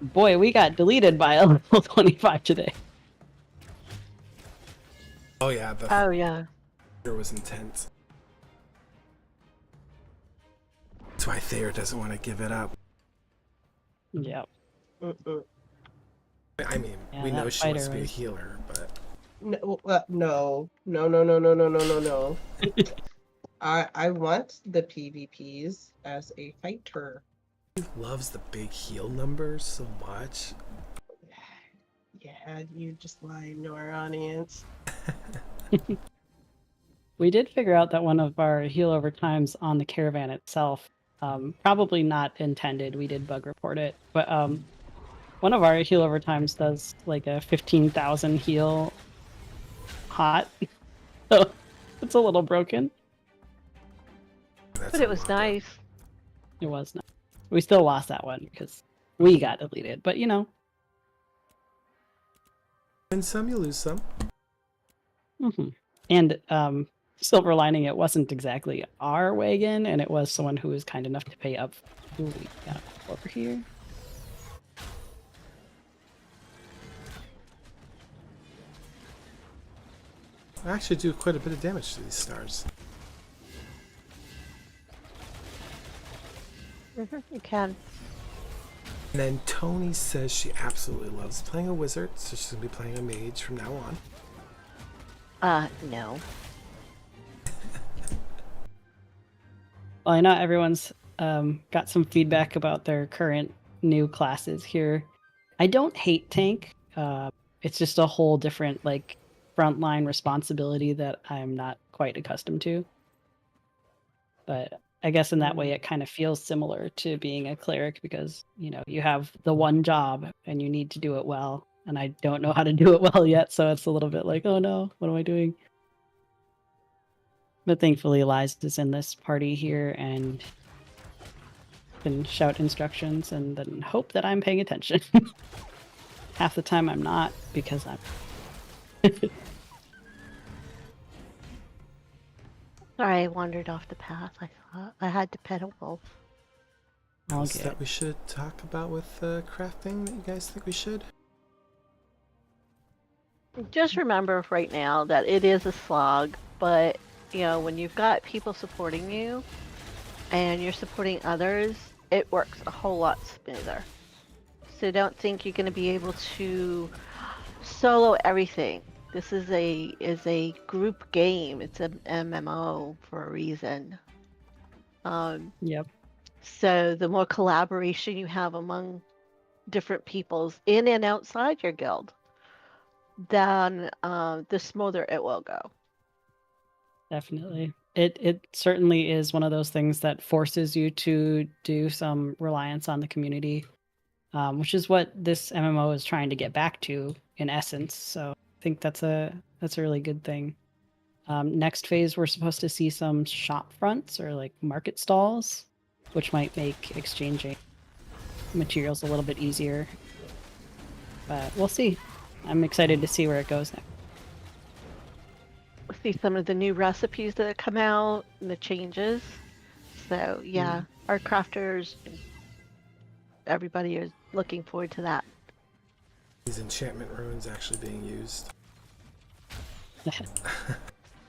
Boy, we got deleted by a level 25 today. Oh yeah, the Oh yeah. fighter was intense. That's why Thayer doesn't want to give it up. Yeah. Mm-mm. I mean, Yeah, we know that she wants fighter to be a was- healer, but No, no. I want the PvPs as a fighter. he loves the big heal numbers so much. Yeah, you just lied to our audience. We did figure out that one of our heal over times on the caravan itself, probably not intended, we did bug report it, but one of our heal over times does like a 15,000 heal hot. So it's a little broken. That's But a it was lot, though. nice. It was not. We still lost that one because we got deleted, but you know. Win some, you lose some. And silver lining, it wasn't exactly our wagon, and it was someone who was kind enough to pay up. Ooh, we got over here. I actually do quite a bit of damage to these stars. You can. And then Tony says she absolutely loves playing a wizard, so she's gonna be playing a mage from now on. No. Well, I know everyone's got some feedback about their current new classes here. I don't hate tank. It's just a whole different like frontline responsibility that I'm not quite accustomed to. But I guess in that way it kind of feels similar to being a cleric because, you know, you have the one job and you need to do it well. And I don't know how to do it well yet, so it's a little bit like, oh no, what am I doing? But thankfully Eliza is in this party here and can shout instructions and then hope that I'm paying attention. Half the time I'm not because I'm Sorry, I wandered off the path. I thought I had to pet a wolf. all Else good. that we should talk about with crafting that you guys think we should? Just remember right now that it is a slog, but you know, when you've got people supporting you and you're supporting others, it works a whole lot smoother. So don't think you're going to be able to solo everything. This is a group game. It's an MMO for a reason. Yep. So the more collaboration you have among different peoples in and outside your guild, then the smoother it will go. Definitely. It certainly is one of those things that forces you to do some reliance on the community, which is what this MMO is trying to get back to in essence. So I think that's a really good thing. Next phase, we're supposed to see some shop fronts or like market stalls, which might make exchanging materials a little bit easier. But we'll see. I'm excited to see where it goes next. See some of the new recipes that have come out and the changes. So yeah, our crafters, everybody is looking forward to that. These enchantment runes actually being used.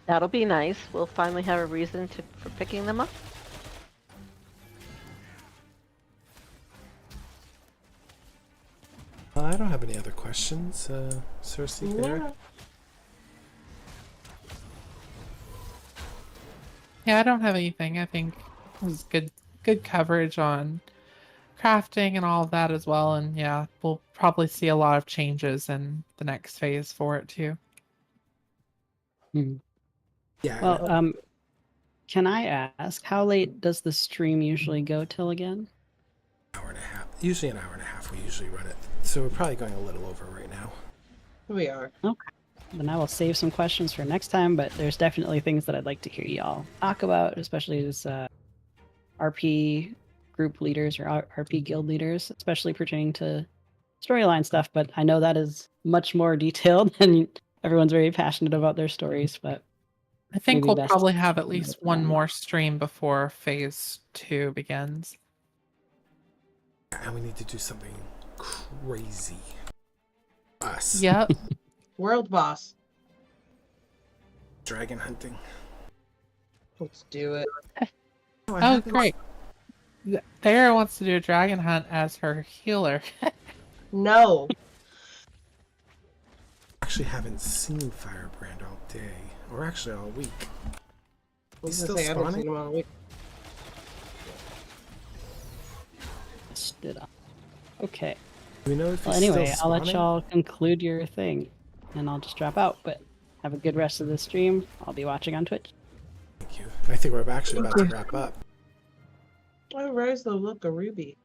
That'll be nice. We'll finally have a reason for picking them up. I don't have any other questions. Sersei there. Yeah. Yeah, I don't have anything. I think it was good coverage on crafting and all of that as well. And yeah, we'll probably see a lot of changes in the next phase for it too. Yeah. Well, can I ask how late does the stream usually go till again? hour and a half. Usually an hour and a half. We usually run it. So we're probably going a little over right now. We are. Then I will save some questions for next time, but there's definitely things that I'd like to hear y'all talk about, especially as RP group leaders or RP guild leaders, especially pertaining to storyline stuff. But I know that is much more detailed and everyone's very passionate about their stories, but I think Maybe we'll best probably to have at stream least with one them. more stream before phase 2 begins. And we need to do something crazy. Us. Yep. World boss. Dragon hunting. Let's do it. I Oh, haven't- great. Thyra wants to do a dragon hunt as her healer. No. Actually haven't seen Firebrand all day. Or actually all week. I was He's gonna still say, I haven't spawning? seen him all week. Stood up. Okay. Do we know if Well, he's anyway, still I'll let spawning? y'all conclude your thing, and I'll just drop out. But have a good rest of the stream. I'll be watching on Twitch. Thank you. I think we're actually about to wrap up. Oh, where's the look of Ruby?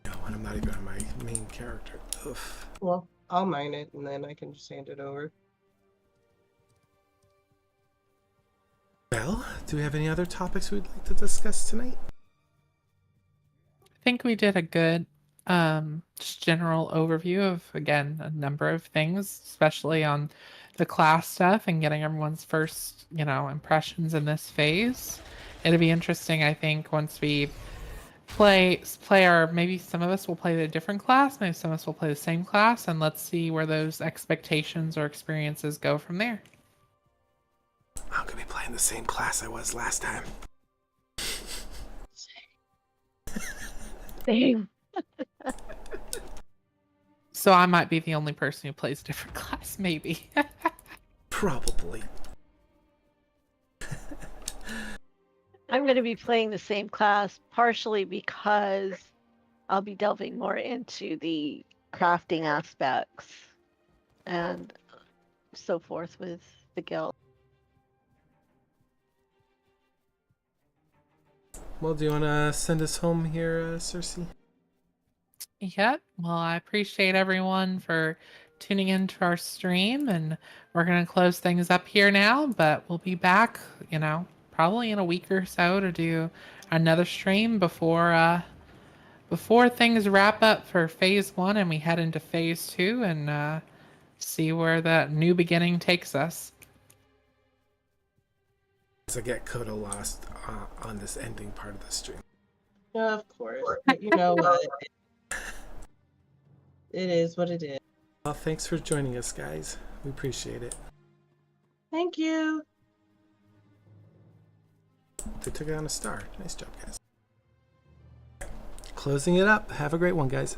No, and I'm not even on my main character. Oof. Well, I'll mine it and then I can just hand it over. Well, do we have any other topics we'd like to discuss tonight? I think we did a good just general overview of, again, a number of things, especially on the class stuff and getting everyone's first, impressions in this phase. It'll be interesting, I think, once we play our, maybe some of us will play a different class, maybe some of us will play the same class, and let's see where those expectations or experiences go from there. I'm gonna be playing the same class I was last time. Same. So I might be the only person who plays a different class, maybe. Probably. I'm going to be playing the same class partially because I'll be delving more into the crafting aspects and so forth with the guild. Well, do you want to send us home here, Sersei? Yep. Well, I appreciate everyone for tuning into our stream, and we're going to close things up here now, but we'll be back, probably in a week or so to do another stream before things wrap up for phase 1 and we head into phase 2 and see where that new beginning takes us. As I get Kodo lost on this ending part of the stream. Yeah, of course. But you know what? It is what it is. Well, thanks for joining us, guys. We appreciate it. Thank you. They took it on a star. Nice job, guys. Closing it up. Have a great one, guys.